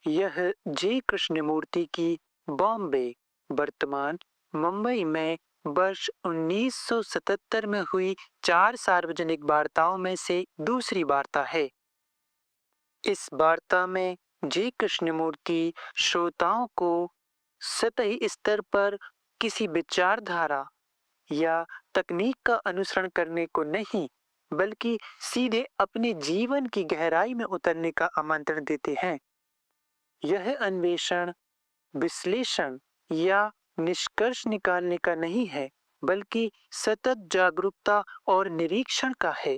यह जी कृष्णमूर्ति की बॉम्बे, वर्तमान मुंबई में वर्ष 1977 में हुई 4 सार्वजनिक वार्ताओं में से दूसरी वार्ता है। इस वार्ता में जी कृष्णमूर्ति श्रोताओं को सतही स्तर पर किसी विचारधारा या तकनीक का अनुसरण करने को नहीं, बल्कि सीधे अपने जीवन की गहराई में उतरने का आमंत्रण देते हैं। यह अन्वेषण, विश्लेषण या निष्कर्ष निकालने का नहीं है, बल्कि सतत जागरूकता और निरीक्षण का है।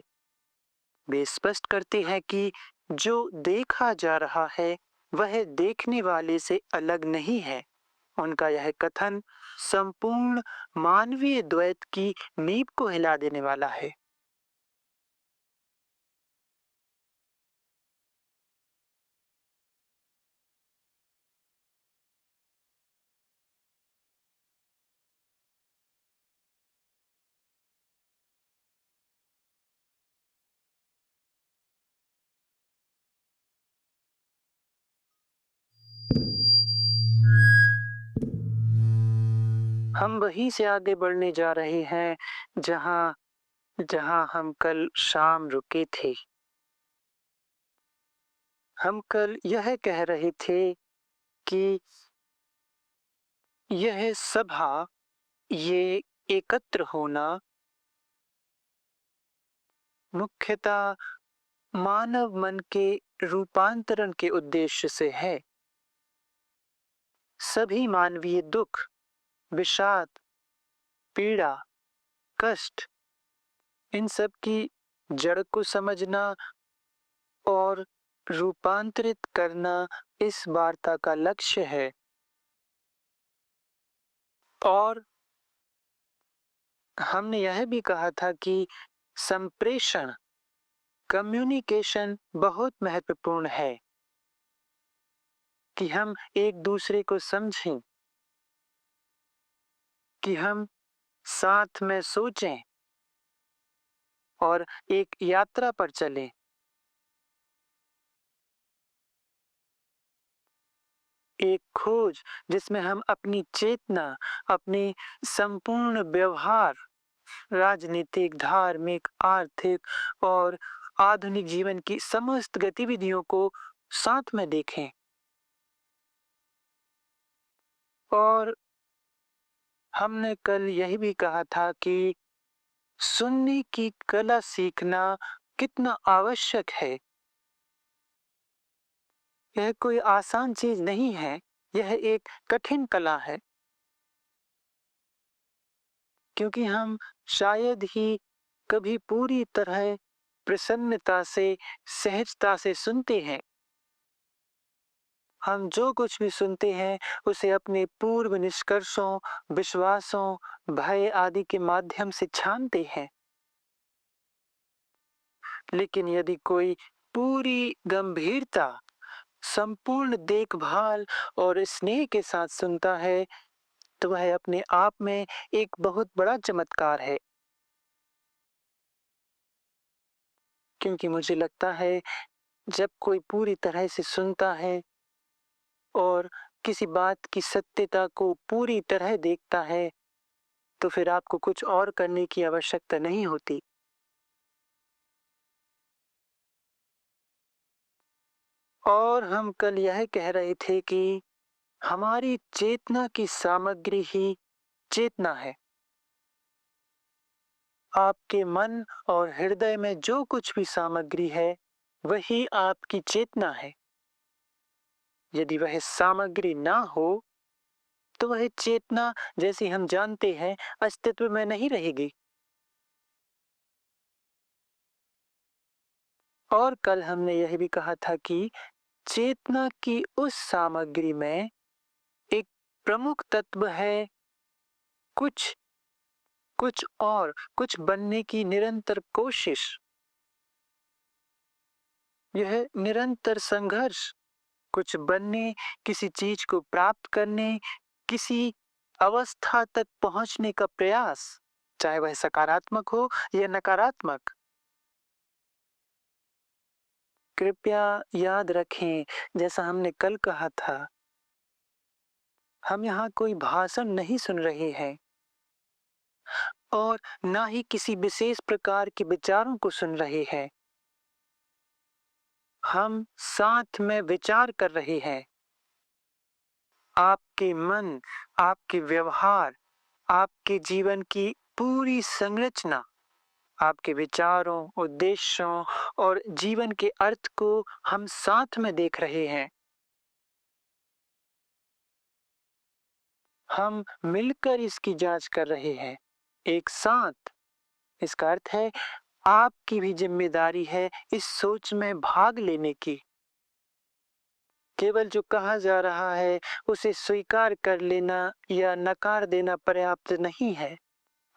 वे स्पष्ट करते हैं कि जो देखा जा रहा है वह देखने वाले से अलग नहीं है। उनका यह कथन संपूर्ण मानवीय द्वैत की नींव को हिला देने वाला है। हम वहीं से आगे बढ़ने जा रहे हैं जहां जहां हम कल शाम रुके थे। हम कल यह कह रहे थे कि यह सभा, ये एकत्र होना मुख्यतः मानव मन के रूपांतरण के उद्देश्य से है। सभी मानवीय दुख, विषाद, पीड़ा, कष्ट, इन सब की जड़ को समझना और रूपांतरित करना इस वार्ता का लक्ष्य है। और हमने यह भी कहा था कि संप्रेषण, कम्युनिकेशन बहुत महत्वपूर्ण है, कि हम एक दूसरे को समझें, कि हम साथ में सोचें और एक यात्रा पर चलें। एक खोज जिसमें हम अपनी चेतना, अपनी संपूर्ण व्यवहार, राजनीतिक, धार्मिक, आर्थिक और आधुनिक जीवन की समस्त गतिविधियों को साथ में देखें। और हमने कल यही भी कहा था कि सुनने की कला सीखना कितना आवश्यक है। यह कोई आसान चीज नहीं है, यह एक कठिन कला है, क्योंकि हम शायद ही कभी पूरी तरह प्रसन्नता से, सहजता से सुनते हैं। हम जो कुछ भी सुनते हैं उसे अपने पूर्व निष्कर्षों, विश्वासों, भय आदि के माध्यम से छानते हैं। लेकिन यदि कोई पूरी गंभीरता, संपूर्ण देखभाल और स्नेह के साथ सुनता है, तो वह अपने आप में एक बहुत बड़ा चमत्कार है। क्योंकि मुझे लगता है जब कोई पूरी तरह से सुनता है और किसी बात की सत्यता को पूरी तरह देखता है, तो फिर आपको कुछ और करने की आवश्यकता नहीं होती। और हम कल यह कह रहे थे कि हमारी चेतना की सामग्री ही चेतना है। आपके मन और हृदय में जो कुछ भी सामग्री है, वही आपकी चेतना है। यदि वह सामग्री ना हो, तो वह चेतना, जैसी हम जानते हैं, अस्तित्व में नहीं रहेगी। और कल हमने यह भी कहा था कि चेतना की उस सामग्री में एक प्रमुख तत्व है कुछ, कुछ बनने की निरंतर कोशिश। यह निरंतर संघर्ष, कुछ बनने, किसी चीज को प्राप्त करने, किसी अवस्था तक पहुंचने का प्रयास, चाहे वह सकारात्मक हो या नकारात्मक। कृपया याद रखें, जैसा हमने कल कहा था, हम यहाँ कोई भाषण नहीं सुन रहे हैं और ना ही किसी विशेष प्रकार के विचारों को सुन रहे हैं। हम साथ में विचार कर रहे हैं। आपके मन, आपके व्यवहार, आपके जीवन की पूरी संरचना, आपके विचारों, उद्देश्यों और जीवन के अर्थ को हम साथ में देख रहे हैं। हम मिलकर इसकी जांच कर रहे हैं, एक साथ। इसका अर्थ है आपकी भी जिम्मेदारी है इस सोच में भाग लेने की। केवल जो कहा जा रहा है उसे स्वीकार कर लेना या नकार देना पर्याप्त नहीं है।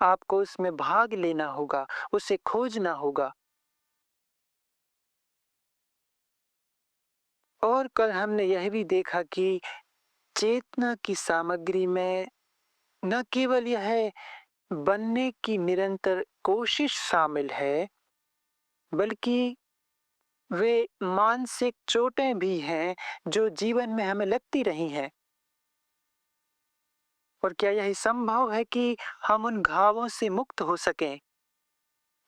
आपको उसमें भाग लेना होगा, उसे खोजना होगा। और कल हमने यह भी देखा कि चेतना की सामग्री में न केवल यह बनने की निरंतर कोशिश शामिल है, बल्कि वे मानसिक चोटें भी हैं जो जीवन में हमें लगती रही हैं। और क्या यह संभव है कि हम उन घावों से मुक्त हो सकें?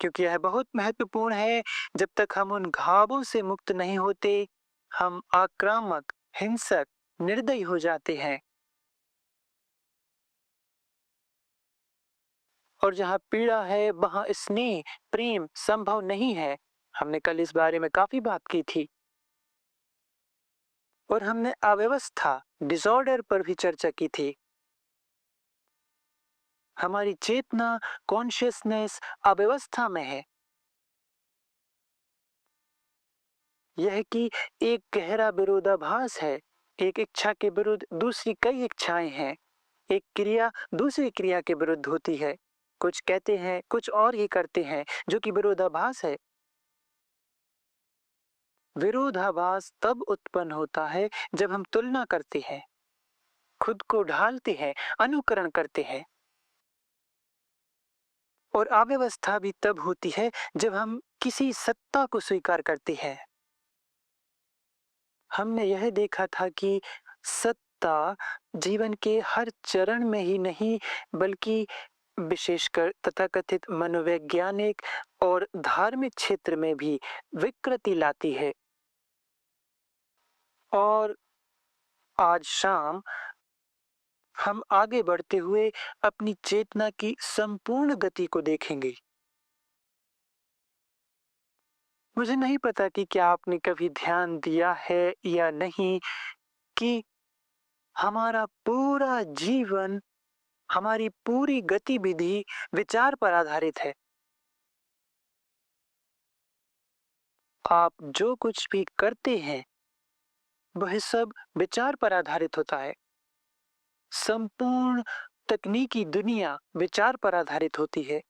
क्योंकि यह बहुत महत्वपूर्ण है। जब तक हम उन घावों से मुक्त नहीं होते, हम आक्रामक, हिंसक, निर्दयी हो जाते हैं। और जहाँ पीड़ा है, वहाँ स्नेह, प्रेम संभव नहीं है। हमने कल इस बारे में काफी बात की थी। और हमने अव्यवस्था, डिसऑर्डर पर भी चर्चा की थी। हमारी चेतना, कॉन्शियसनेस अव्यवस्था में है। यह कि एक गहरा विरोधाभास है। एक इच्छा के विरुद्ध दूसरी कई इच्छाएं हैं। एक क्रिया दूसरी क्रिया के विरुद्ध होती है। कुछ कहते हैं, कुछ और ही करते हैं, जो कि विरोधाभास है। विरोधाभास तब उत्पन्न होता है जब हम तुलना करते हैं, खुद को ढालते हैं, अनुकरण करते हैं। और अव्यवस्था भी तब होती है जब हम किसी सत्ता को स्वीकार करते हैं। हमने यह देखा था कि सत्ता जीवन के हर चरण में ही नहीं, बल्कि विशेषकर तथाकथित मनोवैज्ञानिक और धार्मिक क्षेत्र में भी विकृति लाती है। और आज शाम हम आगे बढ़ते हुए अपनी चेतना की संपूर्ण गति को देखेंगे। मुझे नहीं पता कि क्या आपने कभी ध्यान दिया है या नहीं कि हमारा पूरा जीवन, हमारी पूरी गतिविधि विचार पर आधारित है। आप जो कुछ भी करते हैं, वह सब विचार पर आधारित होता है। संपूर्ण तकनीकी दुनिया विचार पर आधारित होती है।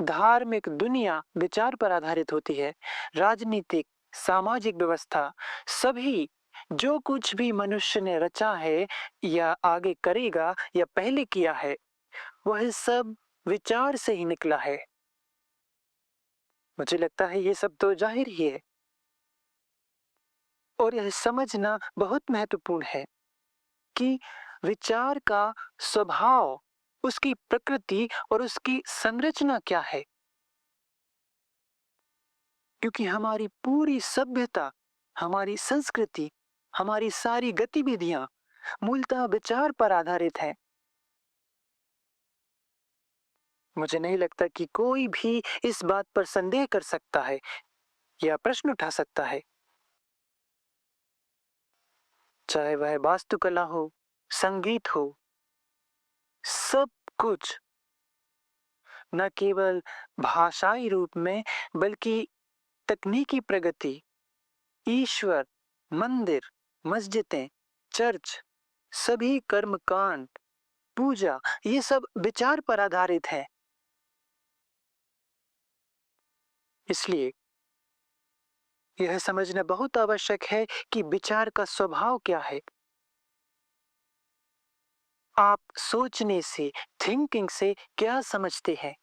धार्मिक दुनिया विचार पर आधारित होती है। राजनीतिक, सामाजिक व्यवस्था, सभी जो कुछ भी मनुष्य ने रचा है या आगे करेगा या पहले किया है, वह सब विचार से ही निकला है। मुझे लगता है ये सब तो जाहिर ही है। और यह समझना बहुत महत्वपूर्ण है कि विचार का स्वभाव, उसकी प्रकृति और उसकी संरचना क्या है। क्योंकि हमारी पूरी सभ्यता, हमारी संस्कृति, हमारी सारी गतिविधियां मूलतः विचार पर आधारित है। मुझे नहीं लगता कि कोई भी इस बात पर संदेह कर सकता है या प्रश्न उठा सकता है, चाहे वह वास्तुकला हो, संगीत हो, सब कुछ न केवल भाषाई रूप में, बल्कि तकनीकी प्रगति, ईश्वर, मंदिर, मस्जिदें, चर्च, सभी कर्मकांड, पूजा, ये सब विचार पर आधारित है। इसलिए यह समझना बहुत आवश्यक है कि विचार का स्वभाव क्या है। आप सोचने से, थिंकिंग से क्या समझते हैं?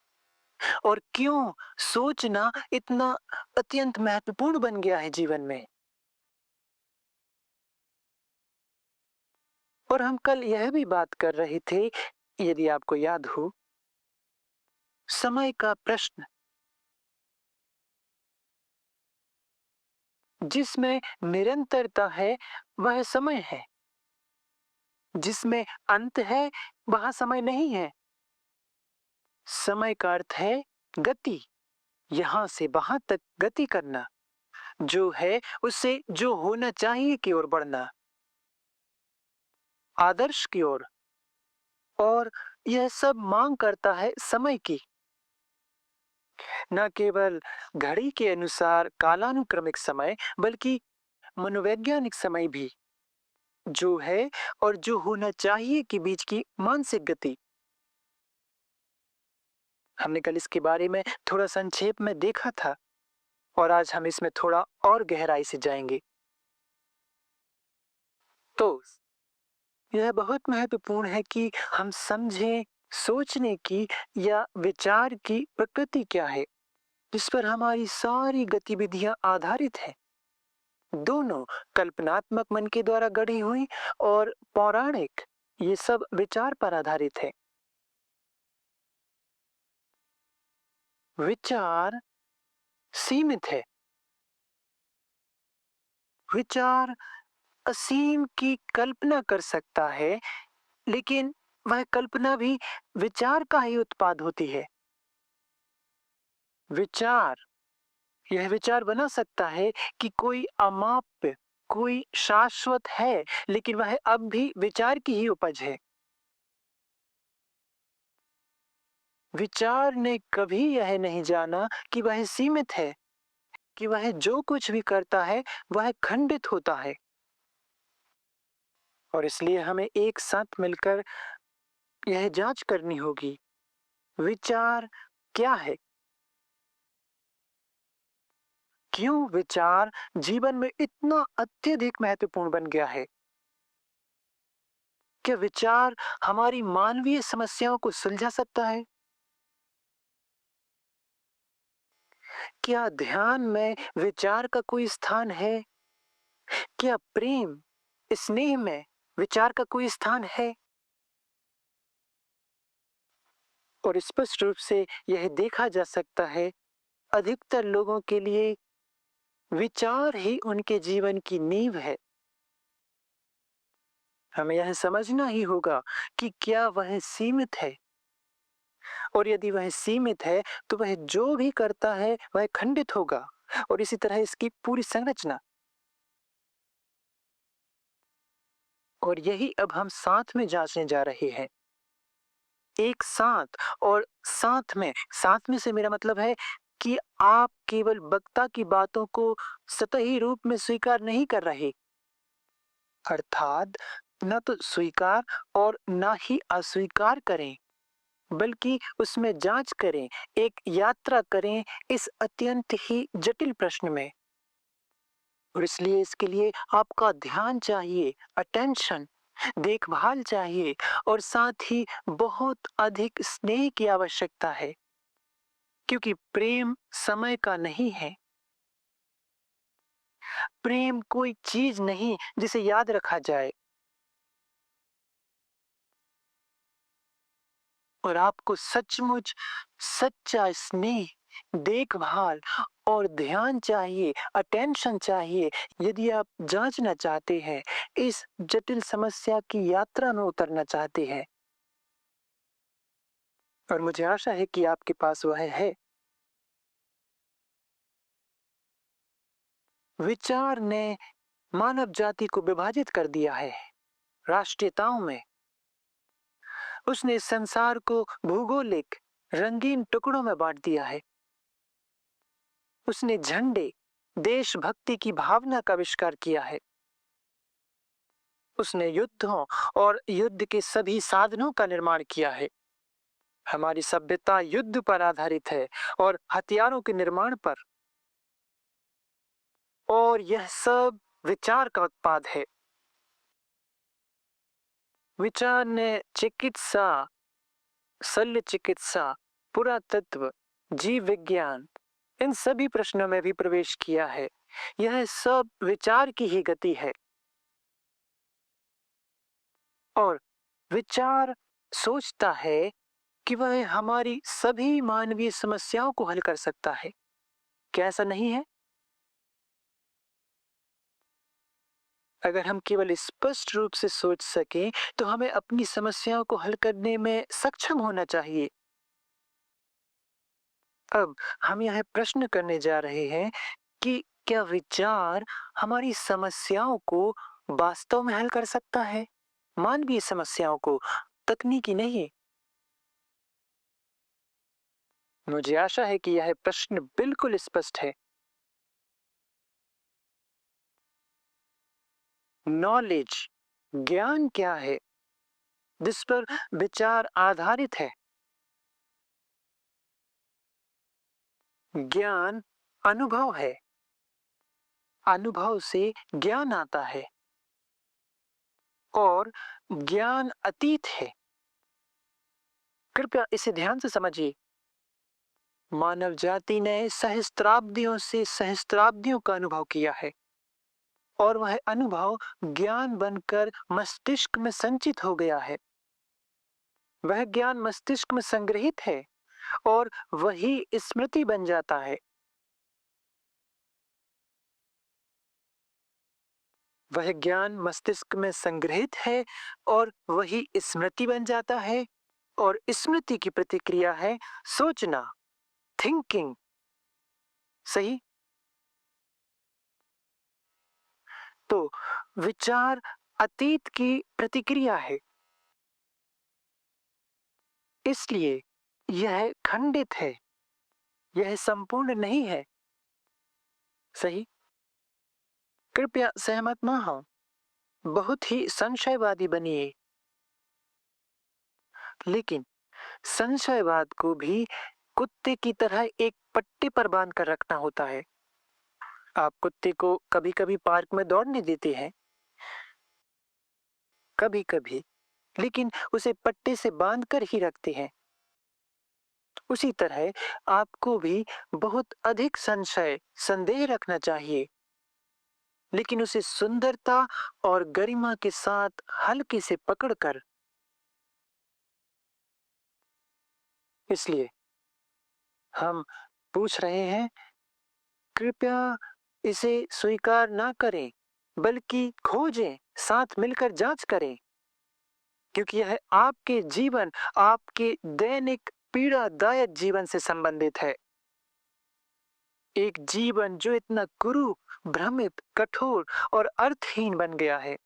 और क्यों सोचना इतना अत्यंत महत्वपूर्ण बन गया है जीवन में। और हम कल यह भी बात कर रहे थे, यदि आपको याद हो, समय का प्रश्न, जिसमें निरंतरता है वह समय है, जिसमें अंत है वहां समय नहीं है। समय का अर्थ है गति, यहां से वहां तक गति करना, जो है उससे जो होना चाहिए की ओर बढ़ना, आदर्श की ओर। और यह सब मांग करता है समय की, न केवल घड़ी के अनुसार कालानुक्रमिक समय, बल्कि मनोवैज्ञानिक समय भी, जो है और जो होना चाहिए के बीच की मानसिक गति। हमने कल इसके बारे में थोड़ा संक्षेप में देखा था और आज हम इसमें थोड़ा और गहराई से जाएंगे। तो यह बहुत महत्वपूर्ण है कि हम समझें सोचने की या विचार की प्रकृति क्या है, जिस पर हमारी सारी गतिविधियां आधारित हैं। दोनों कल्पनात्मक मन के द्वारा गढ़ी हुई और पौराणिक, ये सब विचार पर आधारित है। विचार सीमित है। विचार असीम की कल्पना कर सकता है, लेकिन वह कल्पना भी विचार का ही उत्पाद होती है। विचार, यह विचार बना सकता है कि कोई अमाप्य, कोई शाश्वत है, लेकिन वह अब भी विचार की ही उपज है। विचार ने कभी यह नहीं जाना कि वह सीमित है, कि वह जो कुछ भी करता है वह खंडित होता है। और इसलिए हमें एक साथ मिलकर यह जांच करनी होगी, विचार क्या है, क्यों विचार जीवन में इतना अत्यधिक महत्वपूर्ण बन गया है। क्या विचार हमारी मानवीय समस्याओं को सुलझा सकता है? क्या ध्यान में विचार का कोई स्थान है? क्या प्रेम, स्नेह में विचार का कोई स्थान है? और स्पष्ट रूप से यह देखा जा सकता है, अधिकतर लोगों के लिए विचार ही उनके जीवन की नींव है। हमें यह समझना ही होगा कि क्या वह सीमित है, और यदि वह सीमित है तो वह जो भी करता है वह खंडित होगा, और इसी तरह इसकी पूरी संरचना। और यही अब हम साथ में जांचने जा रहे हैं, एक साथ। और साथ में से मेरा मतलब है कि आप केवल वक्ता की बातों को सतही रूप में स्वीकार नहीं कर रहे, अर्थात न तो स्वीकार और न ही अस्वीकार करें, बल्कि उसमें जांच करें, एक यात्रा करें इस अत्यंत ही जटिल प्रश्न में। और इसलिए इसके लिए आपका ध्यान चाहिए, अटेंशन, देखभाल चाहिए, और साथ ही बहुत अधिक स्नेह की आवश्यकता है, क्योंकि प्रेम समय का नहीं है। प्रेम कोई चीज नहीं जिसे याद रखा जाए। और आपको सचमुच सच्चा स्नेह, देखभाल और ध्यान चाहिए, अटेंशन चाहिए, यदि आप जांचना चाहते हैं, इस जटिल समस्या की यात्रा में उतरना चाहते हैं। और मुझे आशा है कि आपके पास वह है। विचार ने मानव जाति को विभाजित कर दिया है राष्ट्रीयताओं में। उसने इस संसार को भौगोलिक रंगीन टुकड़ों में बांट दिया है। उसने झंडे, देशभक्ति की भावना का आविष्कार किया है। उसने युद्धों और युद्ध के सभी साधनों का निर्माण किया है। हमारी सभ्यता युद्ध पर आधारित है और हथियारों के निर्माण पर। और यह सब विचार का उत्पाद है। विचार ने चिकित्सा, शल्य चिकित्सा, पुरातत्व, जीव विज्ञान, इन सभी प्रश्नों में भी प्रवेश किया है। यह सब विचार की ही गति है और विचार सोचता है कि वह हमारी सभी मानवीय समस्याओं को हल कर सकता है। क्या ऐसा नहीं है? अगर हम केवल स्पष्ट रूप से सोच सकें, तो हमें अपनी समस्याओं को हल करने में सक्षम होना चाहिए। अब हम यह प्रश्न करने जा रहे हैं कि क्या विचार हमारी समस्याओं को वास्तव में हल कर सकता है? मानवीय समस्याओं को, तकनीकी नहीं। मुझे आशा है कि यह प्रश्न बिल्कुल स्पष्ट है। नॉलेज, ज्ञान क्या है जिस पर विचार आधारित है? ज्ञान अनुभव है। अनुभव से ज्ञान आता है और ज्ञान अतीत है। कृपया इसे ध्यान से समझिए। मानव जाति ने सहस्त्राब्दियों से सहस्त्राब्दियों का अनुभव किया है और वह अनुभव ज्ञान बनकर मस्तिष्क में संचित हो गया है। वह ज्ञान मस्तिष्क में संग्रहित है और वही स्मृति बन जाता है। वह ज्ञान मस्तिष्क में संग्रहित है और वही स्मृति बन जाता है और स्मृति की प्रतिक्रिया है सोचना, थिंकिंग। सही? तो विचार अतीत की प्रतिक्रिया है, इसलिए यह खंडित है, यह संपूर्ण नहीं है। सही? कृपया सहमत ना हो, बहुत ही संशयवादी बनिए। लेकिन संशयवाद को भी कुत्ते की तरह एक पट्टी पर बांध कर रखना होता है। आप कुत्ते को कभी-कभी पार्क में दौड़ने देते हैं, कभी-कभी, लेकिन उसे पट्टे से बांध कर ही रखते हैं। उसी तरह आपको भी बहुत अधिक संशय, संदेह रखना चाहिए, लेकिन उसे सुंदरता और गरिमा के साथ हल्के से पकड़कर। इसलिए हम पूछ रहे हैं, कृपया इसे स्वीकार ना करें, बल्कि खोजें, साथ मिलकर जांच करें, क्योंकि यह आपके जीवन, आपके दैनिक पीड़ादायक जीवन से संबंधित है। एक जीवन जो इतना कुरूप, भ्रमित, कठोर और अर्थहीन बन गया है।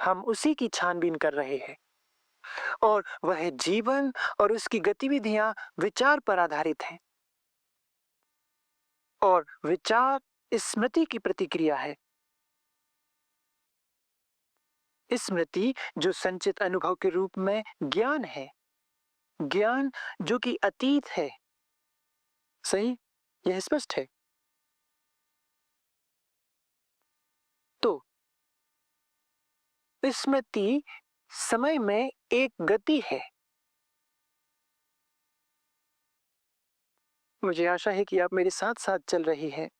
हम उसी की छानबीन कर रहे हैं और वह जीवन और उसकी गतिविधियां विचार पर आधारित हैं और विचार स्मृति की प्रतिक्रिया है। स्मृति जो संचित अनुभव के रूप में ज्ञान है, ज्ञान जो कि अतीत है। सही? यह स्पष्ट है। तो स्मृति समय में एक गति है। मुझे आशा है कि आप मेरे साथ साथ चल रही हैं।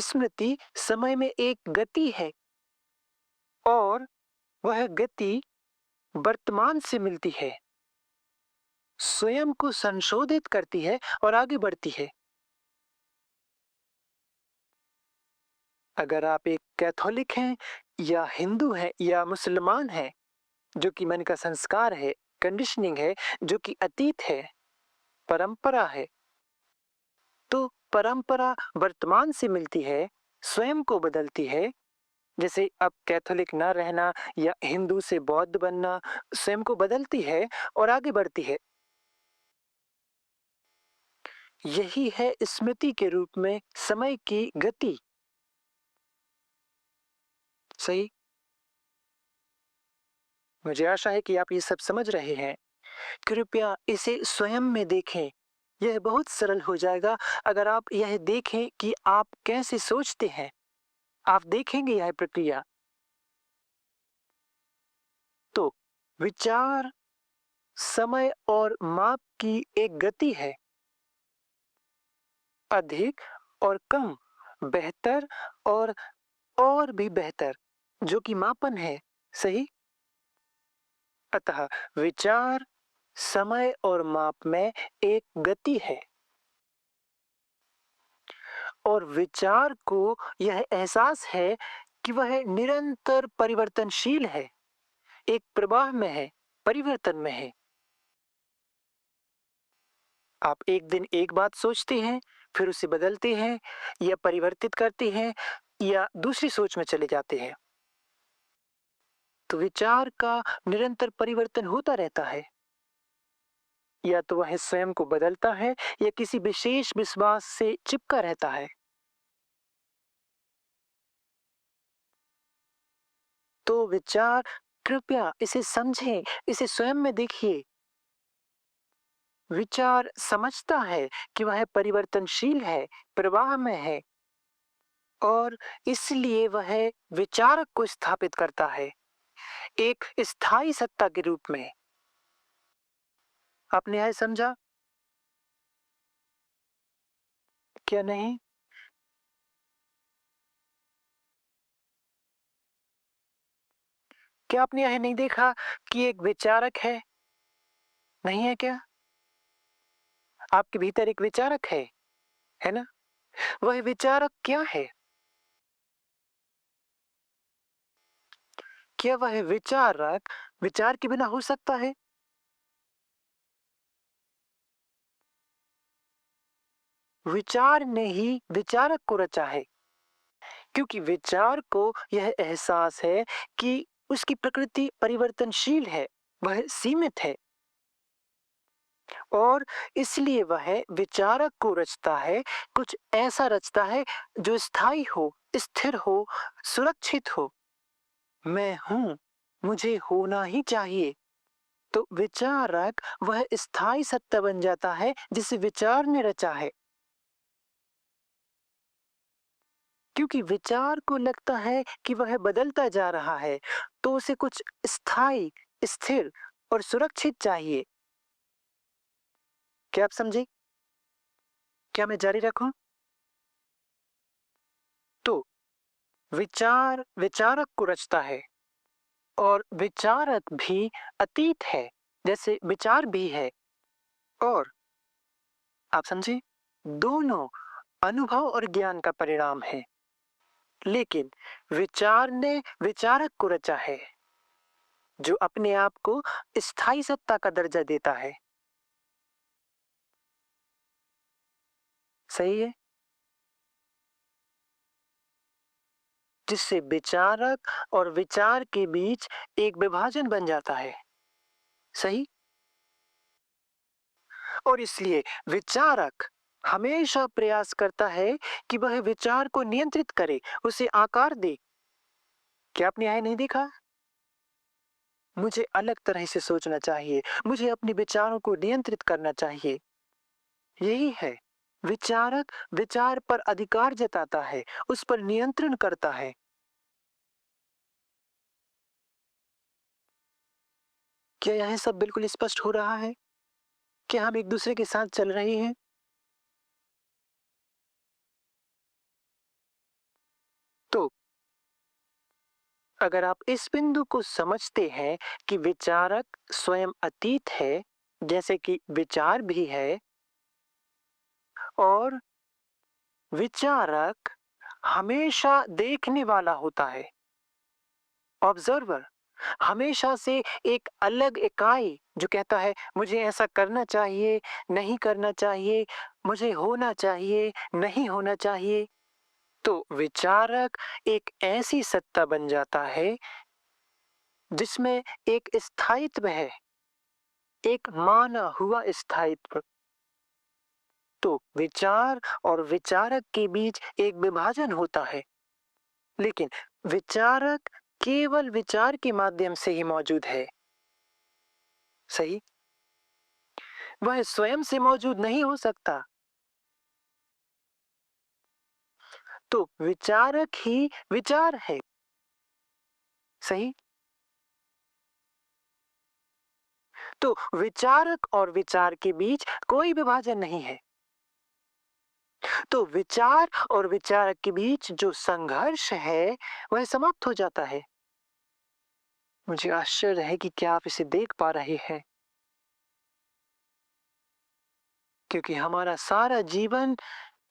स्मृति समय में एक गति है और वह गति वर्तमान से मिलती है, स्वयं को संशोधित करती है और आगे बढ़ती है। अगर आप एक कैथोलिक हैं या हिंदू हैं या मुसलमान हैं, जो कि मन का संस्कार है, कंडीशनिंग है, जो कि अतीत है, परंपरा है, तो परंपरा वर्तमान से मिलती है, स्वयं को बदलती है। जैसे अब कैथोलिक ना रहना या हिंदू से बौद्ध बनना स्वयं को बदलती है और आगे बढ़ती है। यही है स्मृति के रूप में समय की गति। सही? मुझे आशा है कि आप ये सब समझ रहे हैं। कृपया इसे स्वयं में देखें। यह बहुत सरल हो जाएगा अगर आप यह देखें कि आप कैसे सोचते हैं। आप देखेंगे यह प्रक्रिया। तो विचार समय और माप की एक गति है। अधिक और कम, बेहतर और भी बेहतर, जो कि मापन है। सही। अतः विचार समय और माप में एक गति है और विचार को यह एहसास है कि वह निरंतर परिवर्तनशील है, एक प्रवाह में है, परिवर्तन में है। आप एक दिन एक बात सोचते हैं, फिर उसे बदलते हैं या परिवर्तित करते हैं या दूसरी सोच में चले जाते हैं। तो विचार का निरंतर परिवर्तन होता रहता है। या तो वह स्वयं को बदलता है या किसी विशेष विश्वास से चिपका रहता है। तो विचार, कृपया इसे समझें, इसे स्वयं में देखिए। विचार समझता है कि वह परिवर्तनशील है, प्रवाह में है और इसलिए वह विचारक को स्थापित करता है एक स्थायी सत्ता के रूप में। आपने यह समझा? क्या नहीं? क्या आपने यह नहीं देखा कि एक विचारक है? नहीं है क्या? आपके भीतर एक विचारक है ना? वह विचारक क्या है? क्या वह विचारक विचार के बिना हो सकता है? विचार ने ही विचारक को रचा है, क्योंकि विचार को यह एहसास है कि उसकी प्रकृति परिवर्तनशील है, वह सीमित है और इसलिए वह विचारक को रचता है, कुछ ऐसा रचता है जो स्थायी हो, स्थिर हो, सुरक्षित हो। मैं हूं, मुझे होना ही चाहिए। तो विचारक वह स्थायी सत्ता बन जाता है जिसे विचार ने रचा है, क्योंकि विचार को लगता है कि वह बदलता जा रहा है, तो उसे कुछ स्थायी, स्थिर और सुरक्षित चाहिए। क्या आप समझे? क्या मैं जारी रखूं? तो विचार विचारक को रचता है और विचारक भी अतीत है, जैसे विचार भी है। और आप समझे, दोनों अनुभव और ज्ञान का परिणाम है, लेकिन विचार ने विचारक को रचा है, जो अपने आप को स्थायी सत्ता का दर्जा देता है। सही है। जिससे विचारक और विचार के बीच एक विभाजन बन जाता है। सही। और इसलिए विचारक हमेशा प्रयास करता है कि वह विचार को नियंत्रित करे, उसे आकार दे। क्या आपने यह नहीं देखा? मुझे अलग तरह से सोचना चाहिए, मुझे अपने विचारों को नियंत्रित करना चाहिए। यही है, विचारक विचार पर अधिकार जताता है, उस पर नियंत्रण करता है। क्या यह सब बिल्कुल स्पष्ट हो रहा है? क्या हम एक दूसरे के साथ चल रहे हैं? तो अगर आप इस बिंदु को समझते हैं कि विचारक स्वयं अतीत है, जैसे कि विचार भी है, और विचारक हमेशा देखने वाला होता है, ऑब्जर्वर, हमेशा से एक अलग इकाई जो कहता है मुझे ऐसा करना चाहिए, नहीं करना चाहिए, मुझे होना चाहिए, नहीं होना चाहिए। तो विचारक एक ऐसी सत्ता बन जाता है जिसमें एक स्थायित्व है, एक माना हुआ स्थायित्व। तो विचार और विचारक के बीच एक विभाजन होता है, लेकिन विचारक केवल विचार के माध्यम से ही मौजूद है। सही। वह स्वयं से मौजूद नहीं हो सकता। तो विचारक ही विचार है। सही। तो विचारक और विचार के बीच कोई विभाजन नहीं है। तो विचार और विचारक के बीच जो संघर्ष है वह समाप्त हो जाता है। मुझे आश्चर्य है कि क्या आप इसे देख पा रहे हैं, क्योंकि हमारा सारा जीवन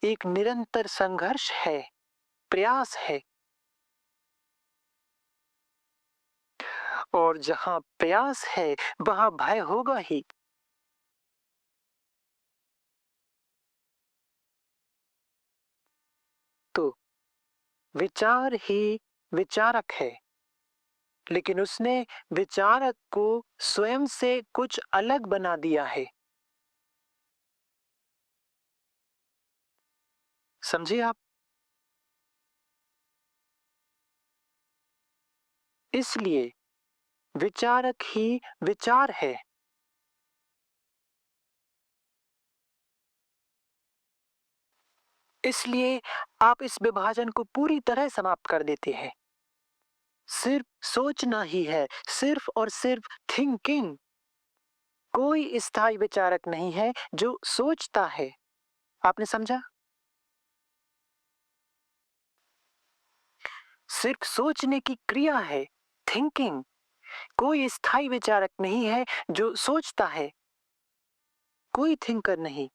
एक निरंतर संघर्ष है, प्रयास है। और जहां प्रयास है वहां भय होगा ही। तो विचार ही विचारक है, लेकिन उसने विचारक को स्वयं से कुछ अलग बना दिया है। समझे आप? इसलिए विचारक ही विचार है। इसलिए आप इस विभाजन को पूरी तरह समाप्त कर देते हैं। सिर्फ सोचना ही है, सिर्फ और सिर्फ थिंकिंग। कोई स्थायी विचारक नहीं है जो सोचता है। आपने समझा? सिर्फ सोचने की क्रिया है, थिंकिंग। कोई स्थायी विचारक नहीं है जो सोचता है, कोई थिंकर नहीं।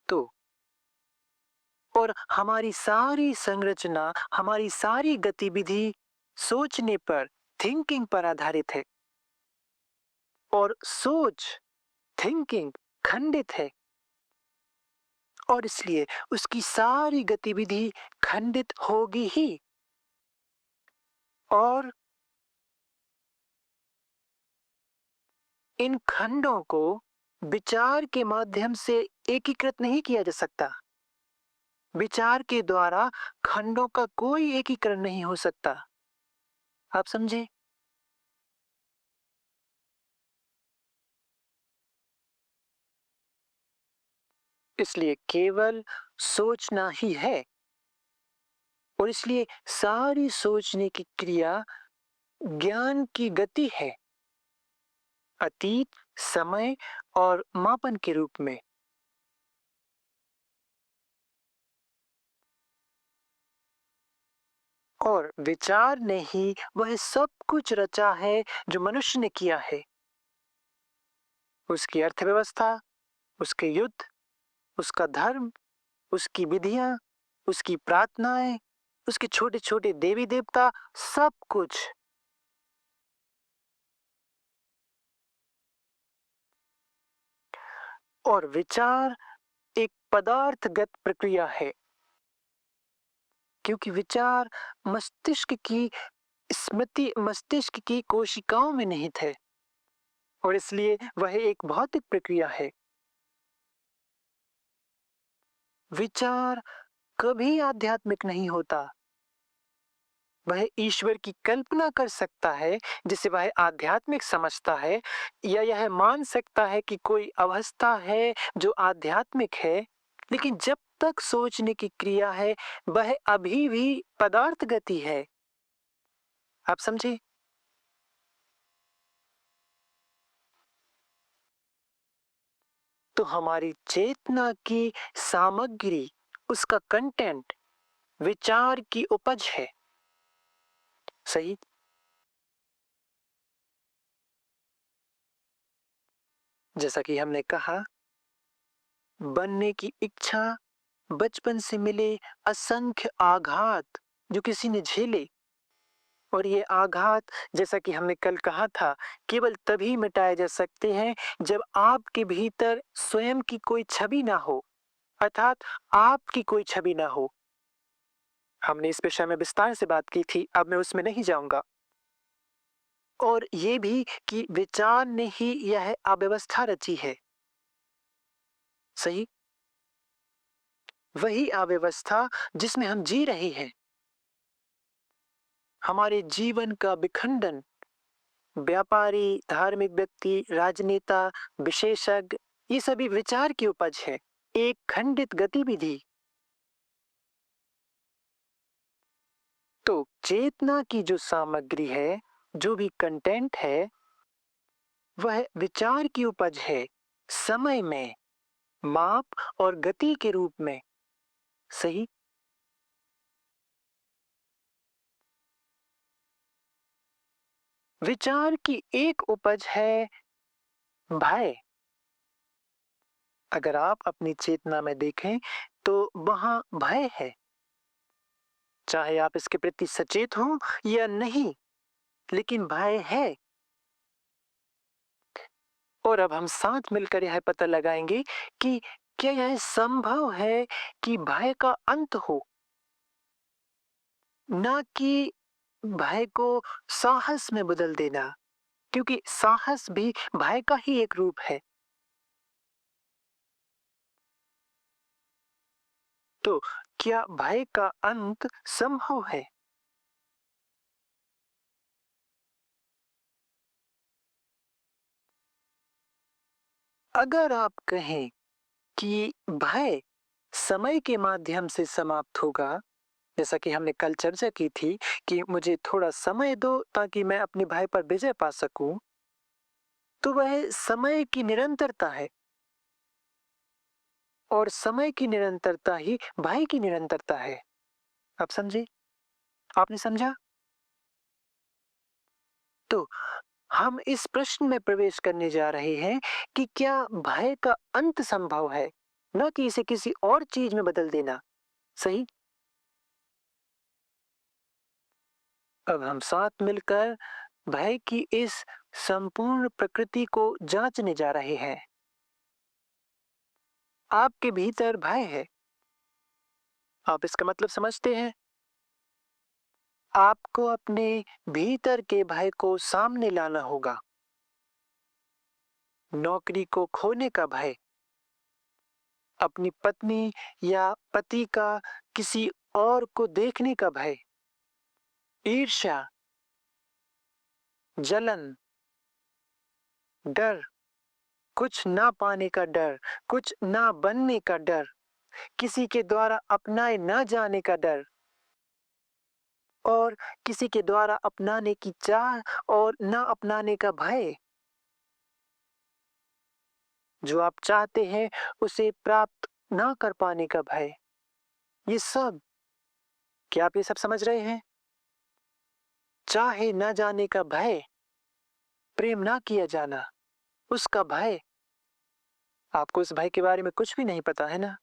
तो और हमारी सारी संरचना, हमारी सारी गतिविधि सोचने पर, थिंकिंग पर आधारित है। और सोच, थिंकिंग खंडित है, और इसलिए उसकी सारी गतिविधि खंडित होगी ही। और इन खंडों को विचार के माध्यम से एकीकृत नहीं किया जा सकता। विचार के द्वारा खंडों का कोई एकीकरण नहीं हो सकता। आप समझे? इसलिए केवल सोचना ही है, और इसलिए सारी सोचने की क्रिया ज्ञान की गति है, अतीत, समय और मापन के रूप में। और विचार ने ही वह सब कुछ रचा है जो मनुष्य ने किया है। उसकी अर्थव्यवस्था, उसके युद्ध, उसका धर्म, उसकी विधियां, उसकी प्रार्थनाएं, उसके छोटे छोटे देवी देवता, सब कुछ। और विचार एक पदार्थगत प्रक्रिया है, क्योंकि विचार मस्तिष्क की स्मृति, मस्तिष्क की कोशिकाओं में निहित है, और इसलिए वह एक भौतिक प्रक्रिया है। विचार कभी आध्यात्मिक नहीं होता। वह ईश्वर की कल्पना कर सकता है जिसे वह आध्यात्मिक समझता है, या यह मान सकता है कि कोई अवस्था है जो आध्यात्मिक है, लेकिन जब तक सोचने की क्रिया है वह अभी भी पदार्थ गति है। आप समझे? तो हमारी चेतना की सामग्री, उसका कंटेंट विचार की उपज है। सही? जैसा कि हमने कहा, बनने की इच्छा, बचपन से मिले असंख्य आघात जो किसी ने झेले, और ये आघात, जैसा कि हमने कल कहा था, केवल तभी मिटाए जा सकते हैं जब आपके भीतर स्वयं की कोई छवि ना हो, अर्थात आपकी कोई छवि ना हो। हमने इस विषय में विस्तार से बात की थी, अब मैं उसमें नहीं जाऊंगा। और ये भी कि विचार ने ही यह अव्यवस्था रची है। सही? वही अव्यवस्था जिसमें हम जी रहे हैं। हमारे जीवन का विखंडन व्यापारी, धार्मिक व्यक्ति, राजनेता, विशेषज्ञ, ये सभी विचार की उपज है, एक खंडित गतिविधि। तो चेतना की जो सामग्री है, जो भी कंटेंट है, वह विचार की उपज है, समय में, माप और गति के रूप में। सही? विचार की एक उपज है भय। अगर आप अपनी चेतना में देखें तो वहां भय है, चाहे आप इसके प्रति सचेत हो या नहीं, लेकिन भय है। और अब हम साथ मिलकर यह पता लगाएंगे कि क्या यह संभव है कि भय का अंत हो, ना कि भय को साहस में बदल देना, क्योंकि साहस भी भय का ही एक रूप है। तो क्या भय का अंत संभव है? अगर आप कहें कि भय समय के माध्यम से समाप्त होगा, जैसा कि हमने कल चर्चा की थी कि मुझे थोड़ा समय दो ताकि मैं अपने भय पर विजय पा सकूं, तो वह समय की निरंतरता है और समय की निरंतरता ही भय की निरंतरता है। आप समझे? आपने समझा? तो हम इस प्रश्न में प्रवेश करने जा रहे हैं कि क्या भय का अंत संभव है, न कि इसे किसी और चीज में बदल देना। सही? अब हम साथ मिलकर भय की इस संपूर्ण प्रकृति को जांचने जा रहे हैं। आपके भीतर भय है। आप इसका मतलब समझते हैं? आपको अपने भीतर के भय को सामने लाना होगा। नौकरी को खोने का भय, अपनी पत्नी या पति का किसी और को देखने का भय, ईर्ष्या, जलन, डर, कुछ ना पाने का डर, कुछ ना बनने का डर, किसी के द्वारा अपनाए ना जाने का डर और किसी के द्वारा अपनाने की चाह और ना अपनाने का भय। जो आप चाहते हैं उसे प्राप्त ना कर पाने का भय। ये सब, क्या आप ये सब समझ रहे हैं? चाहे ना जाने का भय, प्रेम ना किया जाना, उसका भय। आपको उस भय के बारे में कुछ भी नहीं पता है ना,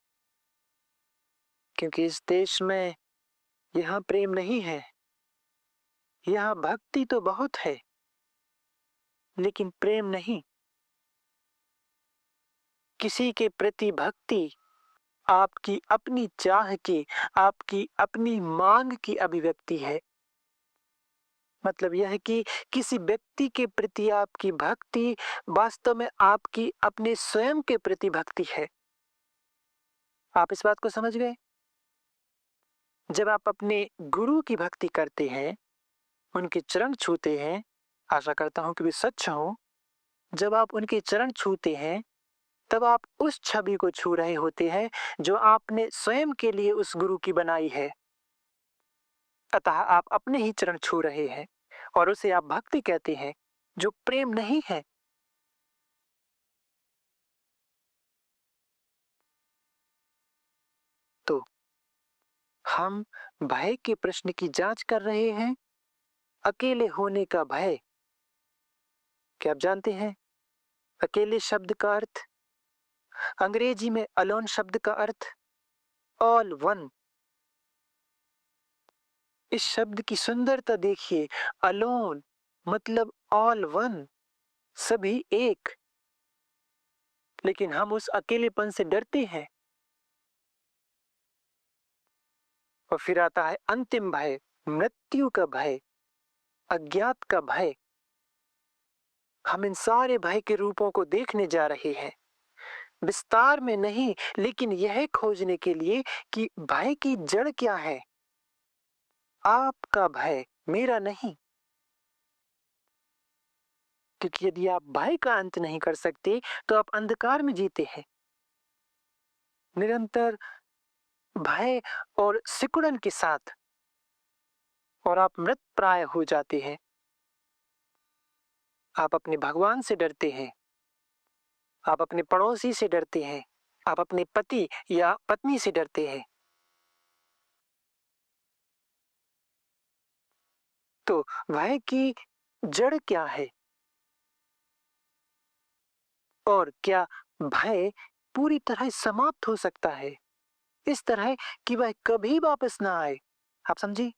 क्योंकि इस देश में यहाँ प्रेम नहीं है। यहाँ भक्ति तो बहुत है, लेकिन प्रेम नहीं। किसी के प्रति भक्ति आपकी अपनी चाह की, आपकी अपनी मांग की अभिव्यक्ति है। मतलब यह है कि किसी व्यक्ति के प्रति आपकी भक्ति वास्तव में आपकी अपने स्वयं के प्रति भक्ति है। आप इस बात को समझ गए? जब आप अपने गुरु की भक्ति करते हैं, उनके चरण छूते हैं, आशा करता हूं कि वे सच हो। जब आप उनके चरण छूते हैं, तब आप उस छवि को छू रहे होते हैं जो आपने स्वयं के लिए उस गुरु की बनाई है। अतः आप अपने ही चरण छू रहे हैं और उसे आप भक्ति कहते हैं, जो प्रेम नहीं है। तो हम भय के प्रश्न की जांच कर रहे हैं। अकेले होने का भय। क्या आप जानते हैं अकेले शब्द का अर्थ? अंग्रेजी में अलोन शब्द का अर्थ ऑल वन। इस शब्द की सुंदरता देखिए। अलोन मतलब ऑल वन, सभी एक। लेकिन हम उस अकेलेपन से डरते हैं। और फिर आता है अंतिम भय, मृत्यु का भय, अज्ञात का भय। हम इन सारे भय के रूपों को देखने जा रहे हैं, विस्तार में नहीं, लेकिन यह खोजने के लिए कि भय की जड़ क्या है। आपका भय, मेरा नहीं। क्योंकि यदि आप भय का अंत नहीं कर सकते तो आप अंधकार में जीते हैं। निरंतर भय और सिकुड़न के साथ और आप मृत प्राय हो जाते हैं। आप अपने भगवान से डरते हैं, आप अपने पड़ोसी से डरते हैं, आप अपने पति या पत्नी से डरते हैं। तो भय की जड़ क्या है? और क्या भय पूरी तरह समाप्त हो सकता है, इस तरह कि वह कभी वापस ना आए? आप समझी?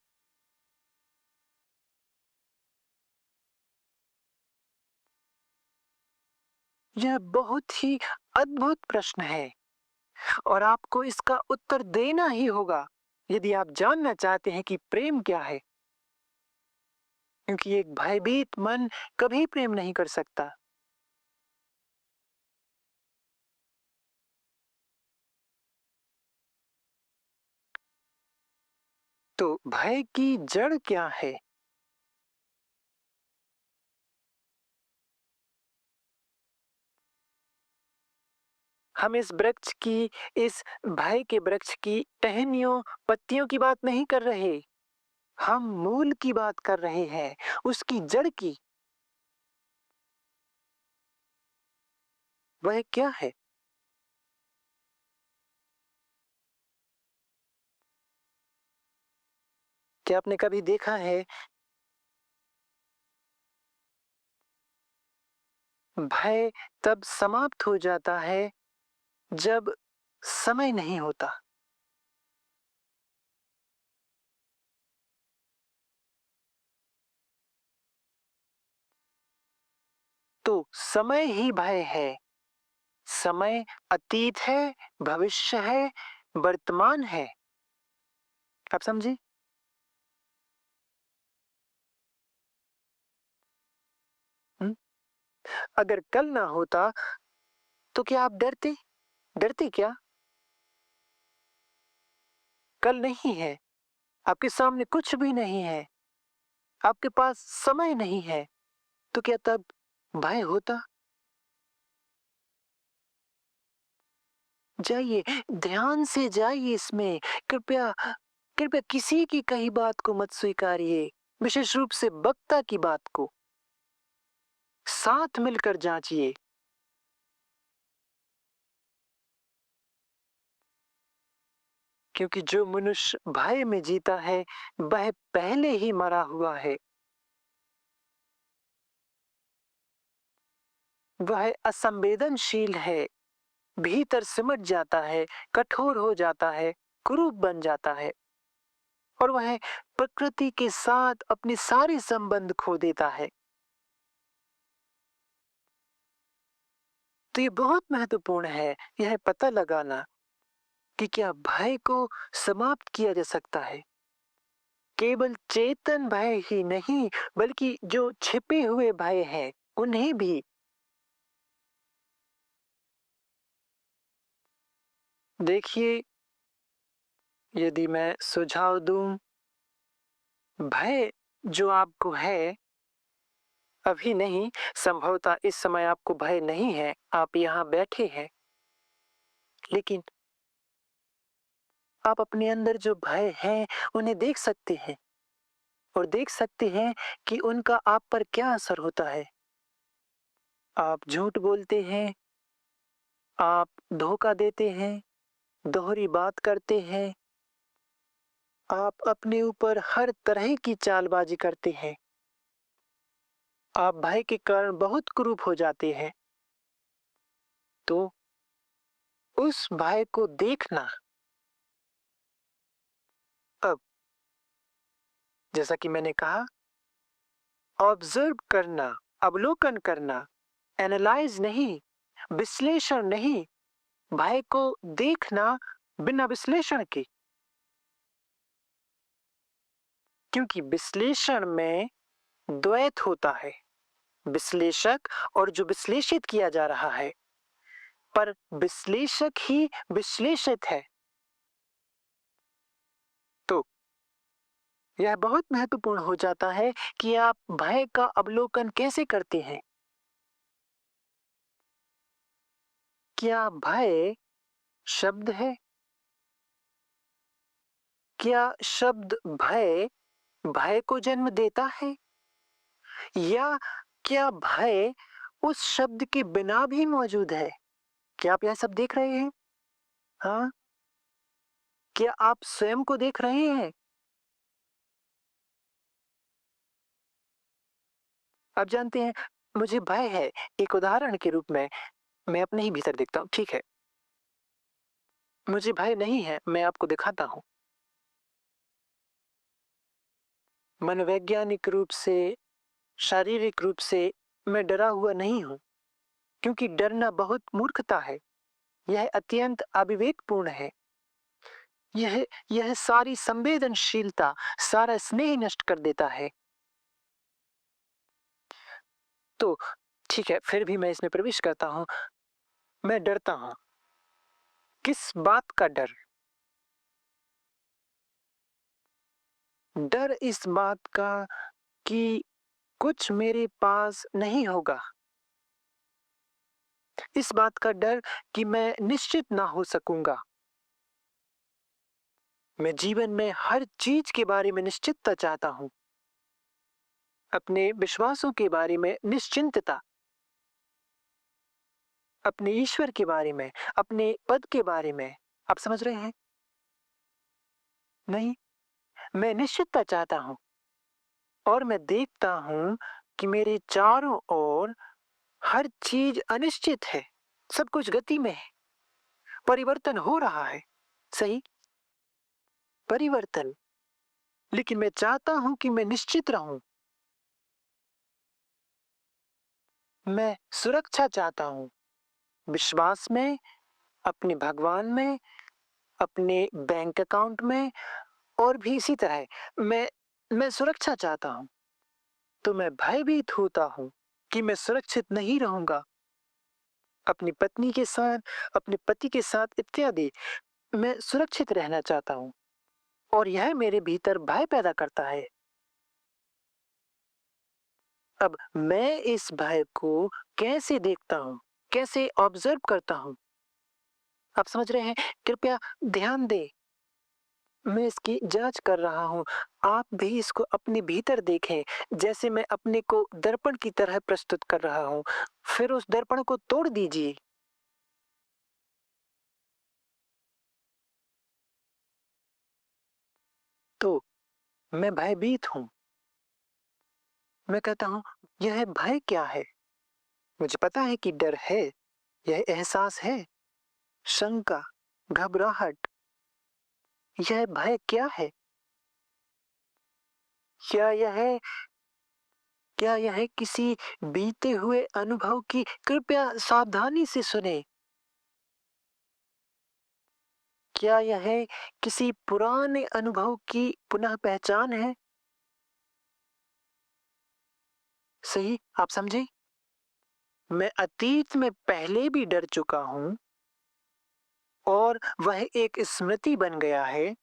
यह बहुत ही अद्भुत प्रश्न है और आपको इसका उत्तर देना ही होगा यदि आप जानना चाहते हैं कि प्रेम क्या है, क्योंकि एक भयभीत मन कभी प्रेम नहीं कर सकता। तो भय की जड़ क्या है? हम इस भय के वृक्ष की टहनियों, पत्तियों की बात नहीं कर रहे। हम मूल की बात कर रहे हैं, उसकी जड़ की। वह क्या है? क्या आपने कभी देखा है भय तब समाप्त हो जाता है जब समय नहीं होता। तो समय ही भय है। समय अतीत है, भविष्य है, वर्तमान है। आप समझे? हुँ? अगर कल ना होता तो क्या आप डरते? डरते क्या? कल नहीं है, आपके सामने कुछ भी नहीं है, आपके पास समय नहीं है, तो क्या तब भय होता? जाइए, ध्यान से जाइए इसमें। कृपया कृपया किसी की कही बात को मत स्वीकारिए, विशेष रूप से वक्ता की बात को। साथ मिलकर जांचिए। क्योंकि जो मनुष्य भय में जीता है, वह पहले ही मरा हुआ है। वह असंवेदनशील है, भीतर सिमट जाता है, कठोर हो जाता है, कुरूप बन जाता है और वह प्रकृति के साथ अपने सारे संबंध खो देता है। तो ये बहुत महत्वपूर्ण है यह पता लगाना कि क्या भय को समाप्त किया जा सकता है। केवल चेतन भय ही नहीं, बल्कि जो छिपे हुए भय हैं, उन्हें भी। देखिए, यदि मैं सुझाव दूं, भय जो आपको है, अभी नहीं, संभवतः इस समय आपको भय नहीं है, आप यहाँ बैठे हैं, लेकिन आप अपने अंदर जो भय हैं, उन्हें देख सकते हैं और देख सकते हैं कि उनका आप पर क्या असर होता है। आप झूठ बोलते हैं, आप धोखा देते हैं, दोहरी बात करते हैं, आप अपने ऊपर हर तरह की चालबाजी करते हैं। आप भय के कारण बहुत क्रूर हो जाते हैं। तो उस भय को देखना, अब जैसा कि मैंने कहा, ऑब्जर्व करना, अवलोकन करना, एनालाइज नहीं, विश्लेषण नहीं, भय को देखना बिना विश्लेषण के। क्योंकि विश्लेषण में द्वैत होता है, विश्लेषक और जो विश्लेषित किया जा रहा है, पर विश्लेषक ही विश्लेषित है। तो यह बहुत महत्वपूर्ण हो जाता है कि आप भय का अवलोकन कैसे करते हैं। क्या भय शब्द है? क्या शब्द भय भय को जन्म देता है, या क्या भय उस शब्द के बिना भी मौजूद है? क्या आप यह सब देख रहे हैं? हाँ? क्या आप स्वयं को देख रहे हैं? आप जानते हैं, मुझे भय है। एक उदाहरण के रूप में मैं अपने ही भीतर देखता हूँ। ठीक है, मुझे भय नहीं है, मैं आपको दिखाता हूँ। मनोवैज्ञानिक रूप से, शारीरिक रूप से मैं डरा हुआ नहीं हूँ, क्योंकि डरना बहुत मूर्खता है। यह अत्यंत अविवेकपूर्ण है। यह सारी संवेदनशीलता, सारा स्नेह नष्ट कर देता है। तो ठीक है, फिर भी मैं इसमें प्रवेश करता हूँ। मैं डरता हूँ। किस बात का डर? डर इस बात का कि कुछ मेरे पास नहीं होगा। इस बात का डर कि मैं निश्चित ना हो सकूंगा। मैं जीवन में हर चीज के बारे में निश्चितता चाहता हूँ। अपने विश्वासों के बारे में निश्चिंतता, अपने ईश्वर के बारे में, अपने पद के बारे में। आप समझ रहे हैं? नहीं, मैं निश्चितता चाहता हूँ। और मैं देखता हूँ कि मेरे चारों ओर हर चीज अनिश्चित है। सब कुछ गति में है। परिवर्तन हो रहा है। सही, परिवर्तन। लेकिन मैं चाहता हूं कि मैं निश्चित रहूं। मैं सुरक्षा चाहता हूं, विश्वास में, अपने भगवान में, अपने बैंक अकाउंट में, और भी इसी तरह। मैं सुरक्षा चाहता हूं। तो मैं भयभीत होता हूं कि मैं सुरक्षित नहीं रहूंगा, अपनी पत्नी के साथ, अपने पति के साथ इत्यादि। मैं सुरक्षित रहना चाहता हूं, और यह मेरे भीतर भय पैदा करता है। अब मैं इस भय को कैसे देखता हूँ, कैसे ऑब्जर्व करता हूँ? आप समझ रहे हैं? कृपया ध्यान दें। मैं इसकी जांच कर रहा हूँ। आप भी इसको अपने भीतर देखें, जैसे मैं अपने को दर्पण की तरह प्रस्तुत कर रहा हूँ। फिर उस दर्पण को तोड़ दीजिए। तो मैं भयभीत हूँ। मैं कहता हूँ, यह भय क्या है? मुझे पता है कि डर है, यह एहसास है, शंका, घबराहट। यह भय क्या है? क्या यह क्या यह किसी बीते हुए अनुभव की? कृपया सावधानी से सुने। क्या यह किसी पुराने अनुभव की पुनः पहचान है? सही, आप समझे? मैं अतीत में पहले भी डर चुका हूं, और वह एक स्मृति बन गया है।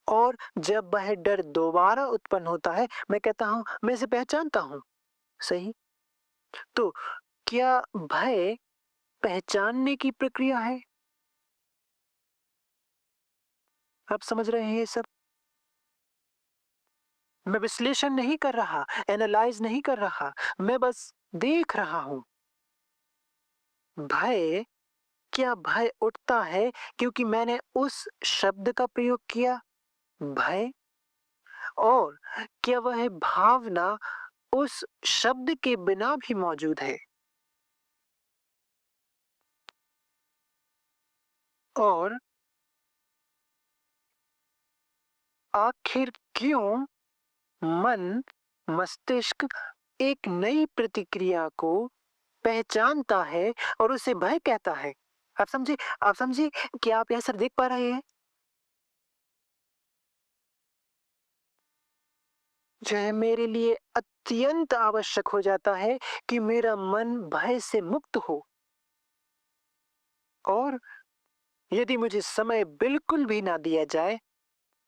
और जब वह डर दोबारा उत्पन्न होता है, मैं कहता हूं, मैं इसे पहचानता हूं। सही। तो क्या भय पहचानने की प्रक्रिया है? आप समझ रहे हैं ये सब? मैं विश्लेषण नहीं कर रहा, एनालाइज नहीं कर रहा, मैं बस देख रहा हूं। भय, क्या भय उठता है क्योंकि मैंने उस शब्द का प्रयोग किया, भय? और क्या वह भावना उस शब्द के बिना भी मौजूद है? और आखिर क्यों मन, मस्तिष्क एक नई प्रतिक्रिया को पहचानता है और उसे भय कहता है? आप समझे? आप समझे? क्या आप यह सब देख पा रहे हैं? जो है, मेरे लिए अत्यंत आवश्यक हो जाता है कि मेरा मन भय से मुक्त हो। और यदि मुझे समय बिल्कुल भी ना दिया जाए,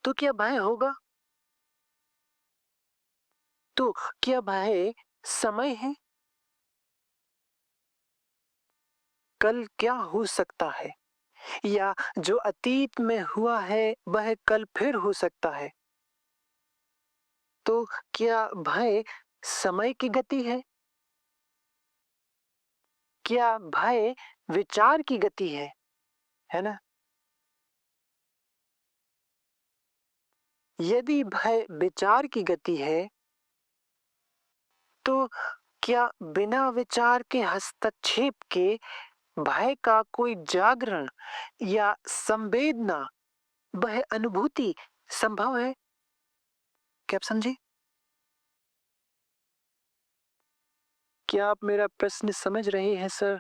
तो क्या भय होगा? तो क्या भय समय है? कल क्या हो सकता है? या जो अतीत में हुआ है वह कल फिर हो सकता है। तो क्या भय समय की गति है? क्या भय विचार की गति है ना? यदि भय विचार की गति है, तो क्या बिना विचार के हस्तक्षेप के भय का कोई जागरण या संवेदना, वह अनुभूति संभव है? क्या आप समझे? क्या आप मेरा प्रश्न समझ रहे हैं सर?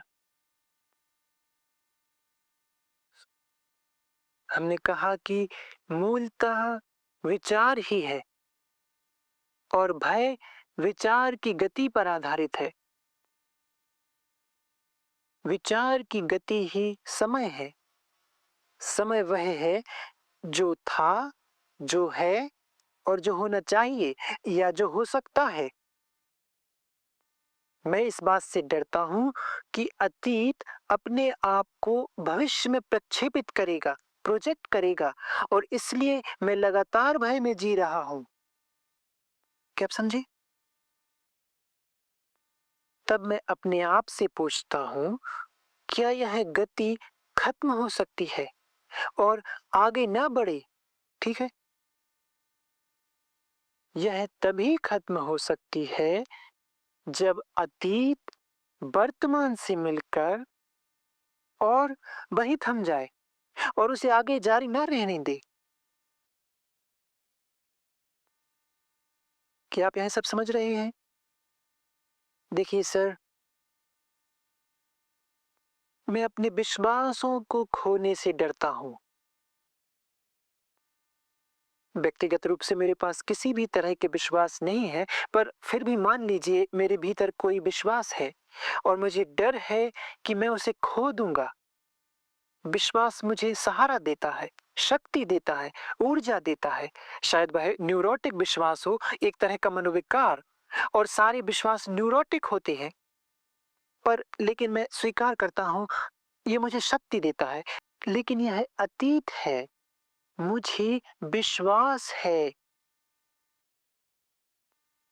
हमने कहा कि मूलतः विचार ही है और भय विचार की गति पर आधारित है। विचार की गति ही समय है। समय वह है जो था, जो है और जो होना चाहिए या जो हो सकता है। मैं इस बात से डरता हूं कि अतीत अपने आप को भविष्य में प्रक्षेपित करेगा, प्रोजेक्ट करेगा और इसलिए मैं लगातार भय में जी रहा हूं। क्या आप समझे? तब मैं अपने आप से पूछता हूं, क्या यह गति खत्म हो सकती है और आगे ना बढ़े? ठीक है, यह तभी खत्म हो सकती है जब अतीत वर्तमान से मिलकर और वही थम जाए और उसे आगे जारी ना रहने दे। क्या आप यह सब समझ रहे हैं? देखिए सर, मैं अपने विश्वासों को खोने से डरता हूं। व्यक्तिगत रूप से मेरे पास किसी भी तरह के विश्वास नहीं है, पर फिर भी मान लीजिए मेरे भीतर कोई विश्वास है और मुझे डर है कि मैं उसे खो दूंगा। विश्वास मुझे सहारा देता है, शक्ति देता है, ऊर्जा देता है। शायद वह न्यूरोटिक विश्वास हो, एक तरह का मनोविकार, और सारे विश्वास न्यूरोटिक होते हैं। पर लेकिन मैं स्वीकार करता हूं, ये मुझे शक्ति देता है। लेकिन यह अतीत है, मुझे विश्वास है।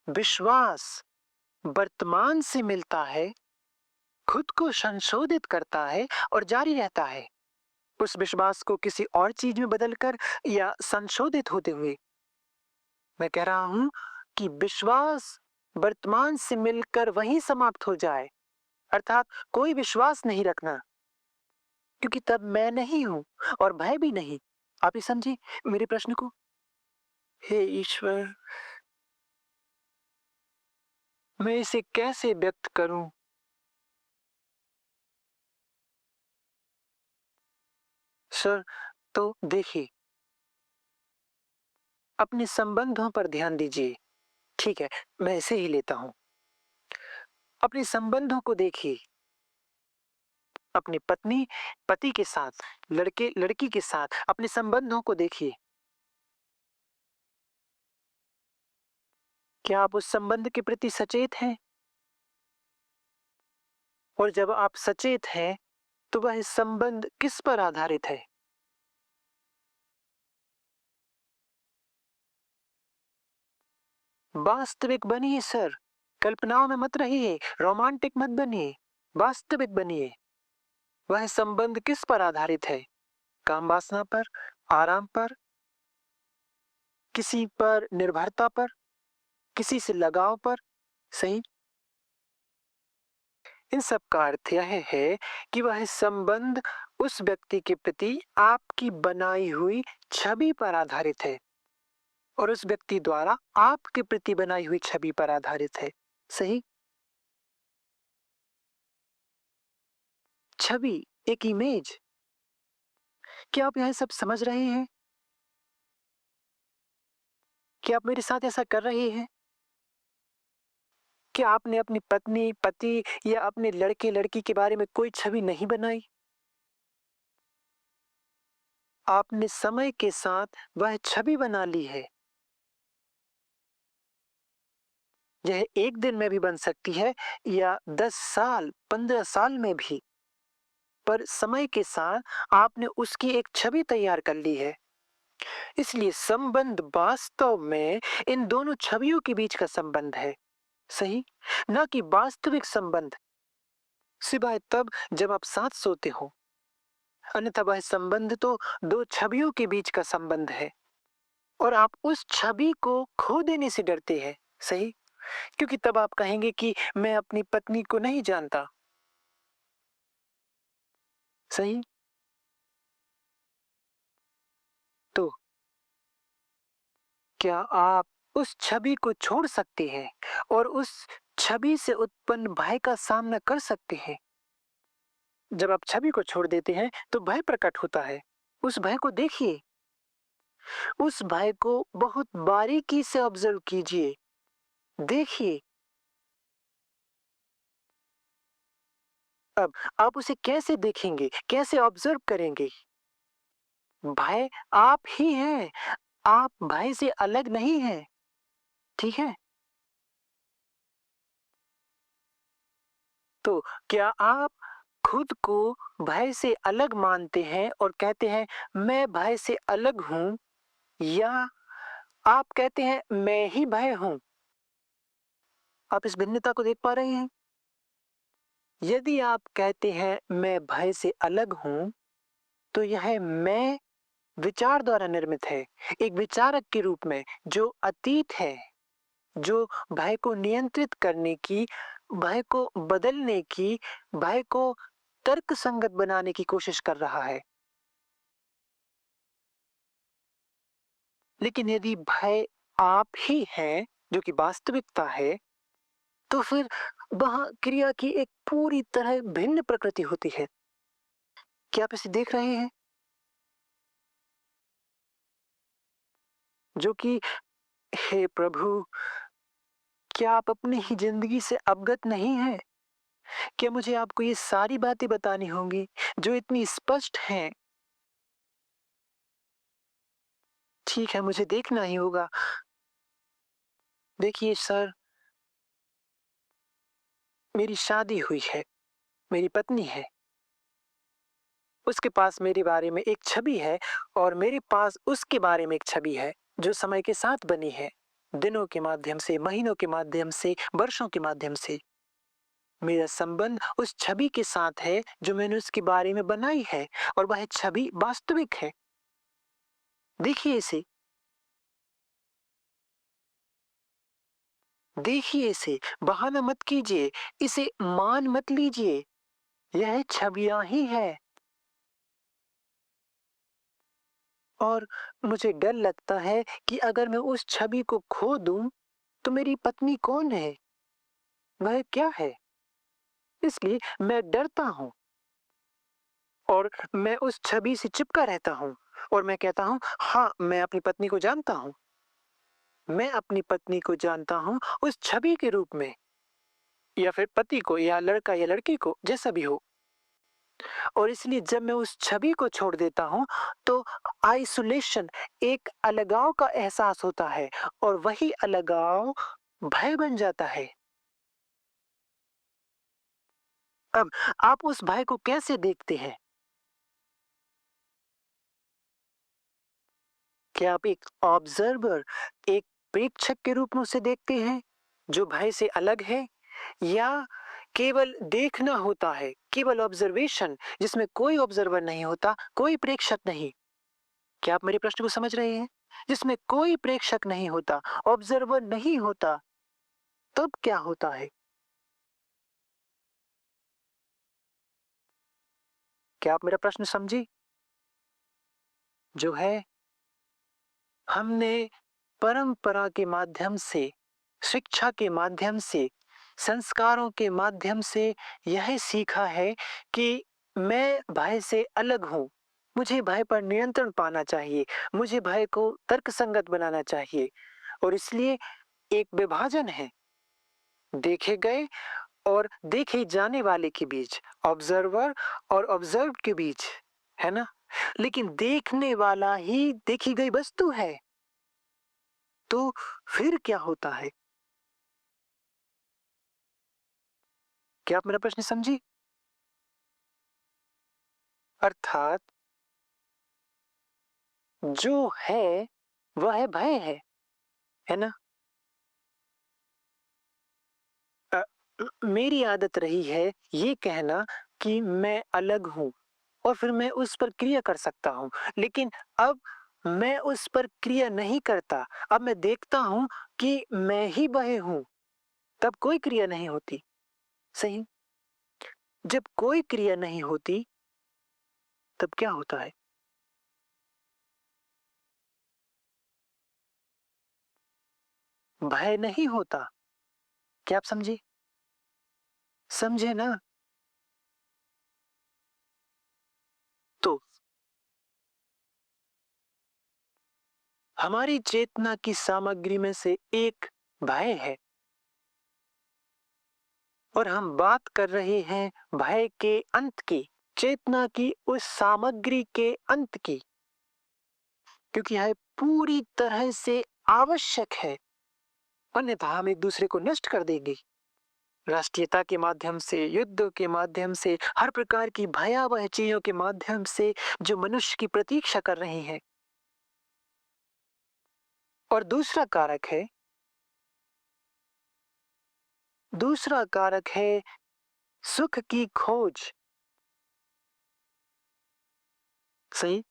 विश्वास वर्तमान से मिलता है, खुद को संशोधित करता है और जारी रहता है, उस विश्वास को किसी और चीज में बदलकर या संशोधित होते हुए। मैं कह रहा हूं कि विश्वास वर्तमान से मिलकर वहीं समाप्त हो जाए, अर्थात कोई विश्वास नहीं रखना, क्योंकि तब मैं नहीं हूं और भय भी नहीं। आप ये समझे मेरे प्रश्न को? हे ईश्वर, मैं इसे कैसे व्यक्त करूं? सर, तो देखिए, अपने संबंधों पर ध्यान दीजिए। ठीक है, मैं इसे ही लेता हूं। अपने संबंधों को देखिए, अपनी पत्नी पति के साथ, लड़के लड़की के साथ अपने संबंधों को देखिए। क्या आप उस संबंध के प्रति सचेत हैं? और जब आप सचेत हैं, तो वह संबंध किस पर आधारित है? वास्तविक बनिए सर, कल्पनाओं में मत रहिए, रोमांटिक मत बनिए, वास्तविक बनिए। वह संबंध किस पर आधारित है? काम वासना पर, आराम पर, किसी पर निर्भरता पर, किसी से लगाव पर? सही। इन सब का अर्थ यह है कि वह संबंध उस व्यक्ति के प्रति आपकी बनाई हुई छवि पर आधारित है और उस व्यक्ति द्वारा आपके प्रति बनाई हुई छवि पर आधारित है। सही। छवि, एक इमेज। क्या आप यह सब समझ रहे हैं? क्या आप मेरे साथ ऐसा कर रहे हैं? क्या आपने अपनी पत्नी पति या अपने लड़के लड़की के बारे में कोई छवि नहीं बनाई? आपने समय के साथ वह छवि बना ली है। यह एक दिन में भी बन सकती है या 10 साल 15 साल में भी। पर समय के साथ आपने उसकी एक छवि तैयार कर ली है। इसलिए संबंध वास्तव में इन दोनों छवियों के बीच का संबंध है, सही? ना कि वास्तविक संबंध, सिवाय तब जब आप साथ सोते हो। अन्यथा वह संबंध तो दो छवियों के बीच का संबंध है और आप उस छवि को खो देने से डरते हैं, सही? क्योंकि तब आप कहेंगे कि मैं अपनी पत्नी को नहीं जानता, सही? तो क्या आप उस छवि को छोड़ सकते हैं और उस छवि से उत्पन्न भय का सामना कर सकते हैं? जब आप छवि को छोड़ देते हैं तो भय प्रकट होता है। उस भय को देखिए, उस भय को बहुत बारीकी से ऑब्जर्व कीजिए, देखिए। अब आप उसे कैसे देखेंगे, कैसे ऑब्जर्व करेंगे? भय आप ही हैं, आप भय से अलग नहीं हैं, ठीक है? तो क्या आप खुद को भय से अलग मानते हैं और कहते हैं मैं भय से अलग हूं, या आप कहते हैं मैं ही भय हूं? आप इस भिन्नता को देख पा रहे हैं? यदि आप कहते हैं मैं भय से अलग हूं, तो यह मैं विचार द्वारा निर्मित है, एक विचारक के रूप में जो अतीत है, जो भय को नियंत्रित करने की, भय को बदलने की, भय को तर्कसंगत बनाने की कोशिश कर रहा है। लेकिन यदि भय आप ही हैं, जो कि वास्तविकता है, तो फिर वहाँ क्रिया की एक पूरी तरह भिन्न प्रकृति होती है। क्या आप इसे देख रहे हैं? जो कि हे प्रभु, क्या आप अपनी ही जिंदगी से अवगत नहीं हैं? क्या मुझे आपको ये सारी बातें बतानी होंगी जो इतनी स्पष्ट हैं? ठीक है, मुझे देखना ही होगा। देखिए सर, मेरी शादी हुई है, मेरी पत्नी है। उसके पास मेरे बारे में एक छवि है और मेरे पास उसके बारे में एक छवि है, जो समय के साथ बनी है। दिनों के माध्यम से, महीनों के माध्यम से, वर्षों के माध्यम से। मेरा संबंध उस छवि के साथ है जो मैंने उसके बारे में बनाई है, और वह छवि वास्तविक है। देखिए इसे, देखिए इसे, बहाना मत कीजिए, इसे मान मत लीजिए। यह छवियां ही है। और मुझे डर लगता है कि अगर मैं उस छवि को खो दूं, तो मेरी पत्नी कौन है? वह क्या है? इसलिए मैं डरता हूँ और मैं उस छवि से चिपका रहता हूँ और मैं कहता हूँ, हाँ, मैं अपनी पत्नी को जानता हूँ। मैं अपनी पत्नी को जानता हूँ उस छवि के रूप में, या फिर पति को, या लड़का या लड़की को, जैसा भी हो। और इसलिए जब मैं उस छवि को छोड़ देता हूँ, तो आइसोलेशन, एक अलगाव का एहसास होता है, और वही अलगाव भय बन जाता है। अब आप उस भय को कैसे देखते हैं? क्या आप एक ऑब्जर्वर, एक प्रेक्षक के रूप में उसे देखते हैं, जो भय से अलग है, या केवल देखना होता है, केवल ऑब्जर्वेशन, जिसमें कोई ऑब्जर्वर नहीं होता, कोई प्रेक्षक नहीं? क्या आप मेरे प्रश्न को समझ रहे हैं? जिसमें कोई प्रेक्षक नहीं होता, ऑब्जर्वर नहीं होता, तब क्या होता है? क्या आप मेरा प्रश्न समझी? जो है, हमने परंपरा के माध्यम से, शिक्षा के माध्यम से, संस्कारों के माध्यम से यह सीखा है कि मैं भय से अलग हूँ। मुझे भय पर नियंत्रण पाना चाहिए, मुझे भय को तर्कसंगत बनाना चाहिए, और इसलिए एक विभाजन है देखे गए और देखे जाने वाले के बीच, ऑब्जर्वर और ऑब्जर्व के बीच, है ना? लेकिन देखने वाला ही देखी गई वस्तु है। तो फिर क्या होता है? क्या आप मेरा प्रश्न समझी? अर्थात जो है वह भय है ना? अ, मेरी आदत रही है ये कहना कि मैं अलग हूँ और फिर मैं उस पर क्रिया कर सकता हूँ। लेकिन अब मैं उस पर क्रिया नहीं करता। अब मैं देखता हूँ कि मैं ही वह हूँ, तब कोई क्रिया नहीं होती। सही? जब कोई क्रिया नहीं होती, तब क्या होता है? भय नहीं होता। क्या आप समझे? समझे ना? तो हमारी चेतना की सामग्री में से एक भय है और हम बात कर रहे हैं भय के अंत की, चेतना की उस सामग्री के अंत की, क्योंकि यह पूरी तरह से आवश्यक है, अन्यथा हम एक दूसरे को नष्ट कर देंगे। राष्ट्रीयता के माध्यम से, युद्ध के माध्यम से, हर प्रकार की भयावह चीजों के माध्यम से जो मनुष्य की प्रतीक्षा कर रही हैं। और दूसरा कारक है सुख की खोज। सही?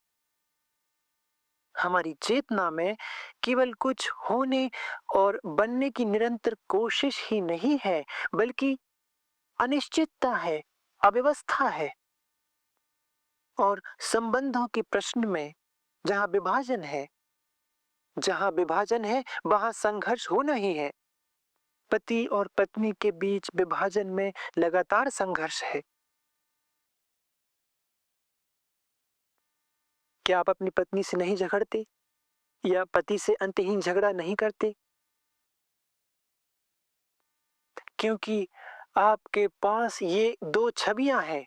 हमारी चेतना में केवल कुछ होने और बनने की निरंतर कोशिश ही नहीं है, बल्कि अनिश्चितता है, अव्यवस्था है। और संबंधों के प्रश्न में जहां विभाजन है वहां संघर्ष होना ही है। पति और पत्नी के बीच विभाजन में लगातार संघर्ष है। क्या आप अपनी पत्नी से नहीं झगड़ते या पति से अंतहीन झगड़ा नहीं करते? क्योंकि आपके पास ये दो छवियां हैं,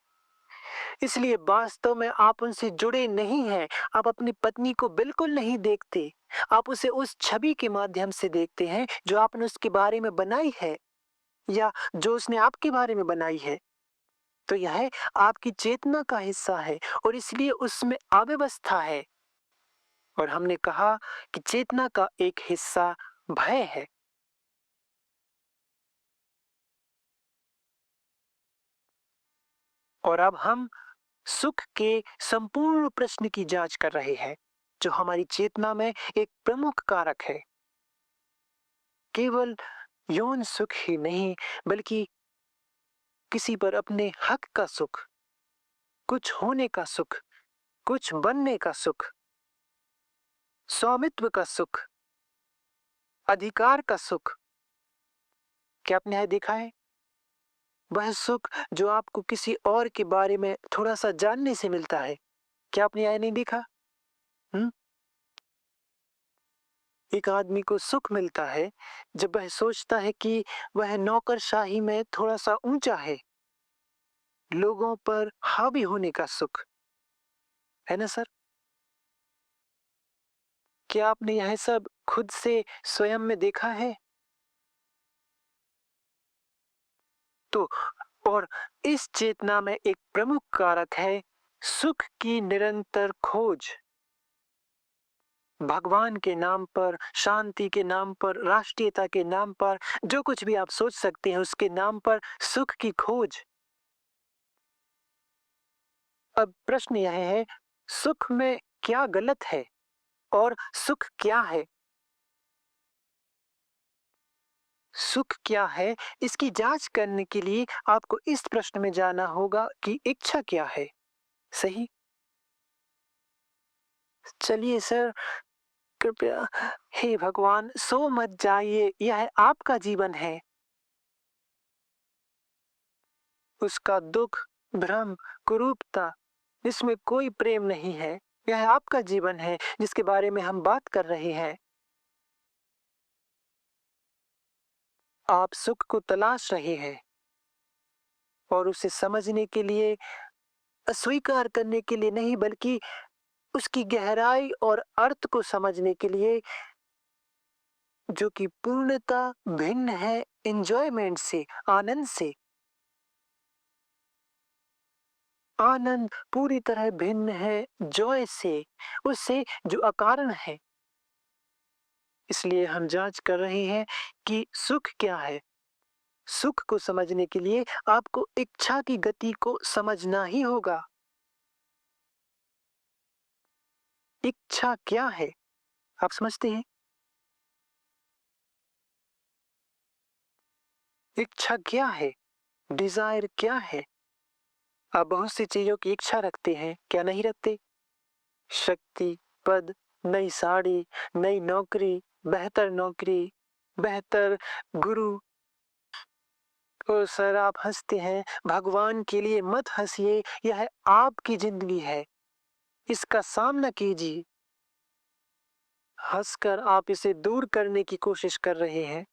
इसलिए वास्तव में आप उनसे जुड़े नहीं हैं। आप अपनी पत्नी को बिल्कुल नहीं देखते। आप उसे उस छवि के माध्यम से देखते हैं जो आपने उसके बारे में बनाई है या जो उसने आपके बारे में बनाई है। तो यह आपकी चेतना का हिस्सा है और इसलिए उसमें अव्यवस्था है। और हमने कहा कि चेतना का एक हिस्सा भय है। और अब हम सुख के संपूर्ण प्रश्न की जांच कर रहे हैं, जो हमारी चेतना में एक प्रमुख कारक है। केवल यौन सुख ही नहीं, बल्कि किसी पर अपने हक का सुख, कुछ होने का सुख, कुछ बनने का सुख, स्वामित्व का सुख, अधिकार का सुख। क्या आपने यह देखा है? वह सुख जो आपको किसी और के बारे में थोड़ा सा जानने से मिलता है। क्या आपने यह नहीं देखा? हम्म? एक आदमी को सुख मिलता है जब वह सोचता है कि वह नौकरशाही में थोड़ा सा ऊंचा है। लोगों पर हावी होने का सुख, है ना सर? क्या आपने यह सब खुद से स्वयं में देखा है? तो और इस चेतना में एक प्रमुख कारक है सुख की निरंतर खोज। भगवान के नाम पर, शांति के नाम पर, राष्ट्रीयता के नाम पर, जो कुछ भी आप सोच सकते हैं उसके नाम पर सुख की खोज। अब प्रश्न यह है, सुख में क्या गलत है और सुख क्या है? सुख क्या है, इसकी जांच करने के लिए आपको इस प्रश्न में जाना होगा कि इच्छा क्या है। सही? चलिए सर, कृपया, हे भगवान, सो मत जाइए, यह आपका जीवन है। उसका दुख, भ्रम, कुरूपता, इसमें कोई प्रेम नहीं है। यह आपका जीवन है जिसके बारे में हम बात कर रहे हैं। आप सुख को तलाश रहे हैं और उसे समझने के लिए, अस्वीकार करने के लिए नहीं, बल्कि उसकी गहराई और अर्थ को समझने के लिए, जो कि पूर्णता भिन्न है एंजॉयमेंट से, आनंद से। आनंद पूरी तरह भिन्न है जॉय से, उससे जो अकारण है। इसलिए हम जांच कर रहे हैं कि सुख क्या है। सुख को समझने के लिए आपको इच्छा की गति को समझना ही होगा। इच्छा क्या है, आप समझते हैं? इच्छा क्या है? डिजायर क्या है? आप बहुत सी चीजों की इच्छा रखते हैं, क्या नहीं रखते? शक्ति, पद, नई साड़ी, नई नौकरी, बेहतर गुरु। ओ सर, आप हंसते हैं, भगवान के लिए मत हंसिए, यह आपकी जिंदगी है, इसका सामना कीजिए। हंसकर आप इसे दूर करने की कोशिश कर रहे हैं।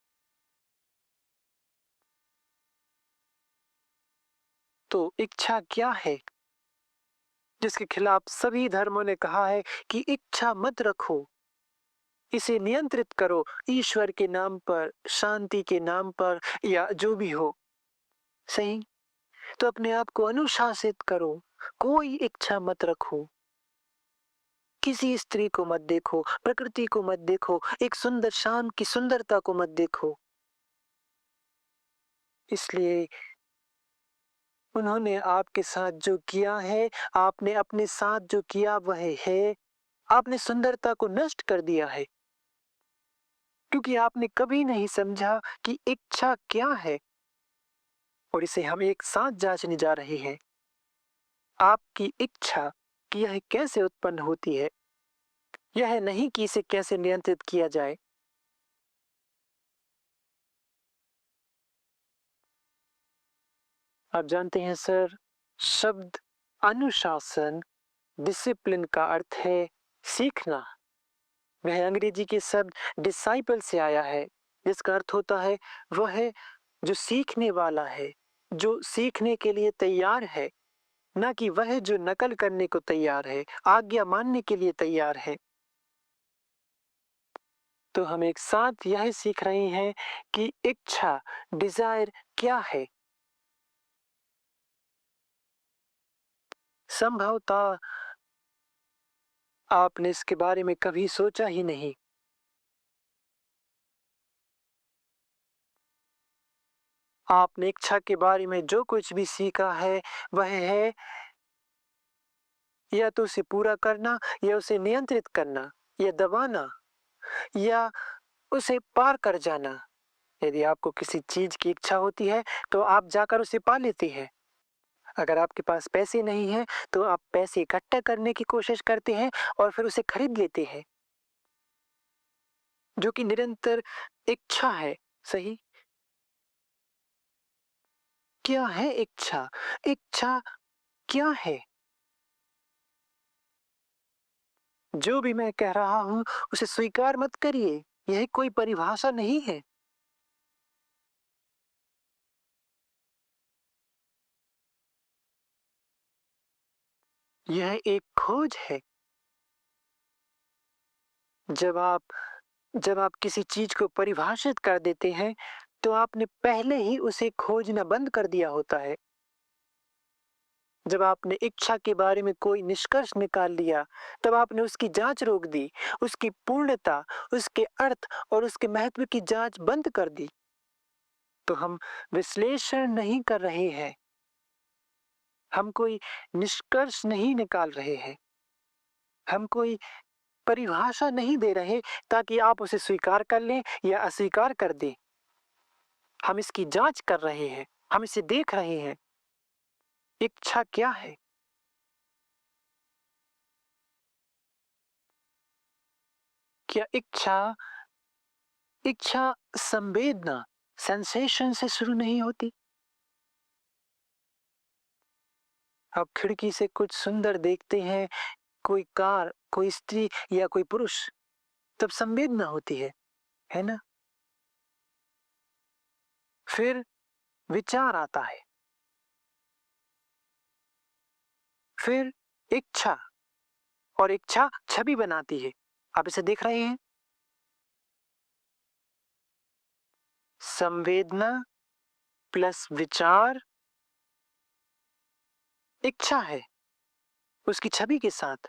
तो इच्छा क्या है, जिसके खिलाफ सभी धर्मों ने कहा है कि इच्छा मत रखो, इसे नियंत्रित करो ईश्वर के नाम पर, शांति के नाम पर, या जो भी हो। सही। तो अपने आप को अनुशासित करो, कोई इच्छा मत रखो। किसी स्त्री को मत देखो, प्रकृति को मत देखो, एक सुंदर शाम की सुंदरता को मत देखो। इसलिए उन्होंने आपके साथ जो किया है, आपने अपने साथ जो किया वह है, आपने सुंदरता को नष्ट कर दिया है, क्योंकि आपने कभी नहीं समझा कि इच्छा क्या है। और इसे हम एक साथ जांचने जा रहे हैं। आपकी इच्छा कि यह कैसे उत्पन्न होती है, यह नहीं कि इसे कैसे नियंत्रित किया जाए। आप जानते हैं सर, शब्द अनुशासन, डिसिप्लिन का अर्थ है सीखना। वह अंग्रेजी के शब्द डिसाइपल से आया है, जिसका अर्थ होता है वह जो सीखने वाला है, जो सीखने के लिए तैयार है, ना कि वह जो नकल करने को तैयार है, आज्ञा मानने के लिए तैयार है। तो हम एक साथ यह सीख रहे हैं कि इच्छा, डिजायर क्या है। संभवतः आपने इसके बारे में कभी सोचा ही नहीं। आपने इच्छा के बारे में जो कुछ भी सीखा है वह है या तो उसे पूरा करना, या उसे नियंत्रित करना, या दबाना, या उसे पार कर जाना। यदि आपको किसी चीज की इच्छा होती है तो आप जाकर उसे पा लेते हैं। अगर आपके पास पैसे नहीं हैं तो आप पैसे इकट्ठा करने की कोशिश करते हैं और फिर उसे खरीद लेते हैं, जो कि निरंतर इच्छा है। सही। क्या है इच्छा? इच्छा क्या है? जो भी मैं कह रहा हूं उसे स्वीकार मत करिए, यह कोई परिभाषा नहीं है। यह एक खोज है। जब आप जब आप किसी चीज को परिभाषित कर देते हैं तो आपने पहले ही उसे खोजना बंद कर दिया होता है। जब आपने इच्छा के बारे में कोई निष्कर्ष निकाल लिया, तब आपने उसकी जांच रोक दी, उसकी पूर्णता, उसके अर्थ और उसके महत्व की जांच बंद कर दी। तो हम विश्लेषण नहीं कर रहे हैं, हम कोई निष्कर्ष नहीं निकाल रहे हैं, हम कोई परिभाषा नहीं दे रहे ताकि आप उसे स्वीकार कर लें या अस्वीकार कर दें। हम इसकी जांच कर रहे हैं, हम इसे देख रहे हैं। इच्छा क्या है? क्या इच्छा इच्छा संवेदना, सेंसेशन से शुरू नहीं होती? आप खिड़की से कुछ सुंदर देखते हैं, कोई कार, कोई स्त्री या कोई पुरुष, तब संवेदना होती है ना? फिर विचार आता है, फिर इच्छा, और इच्छा छवि बनाती है। आप इसे देख रहे हैं। संवेदना प्लस विचार इच्छा है उसकी छवि के साथ,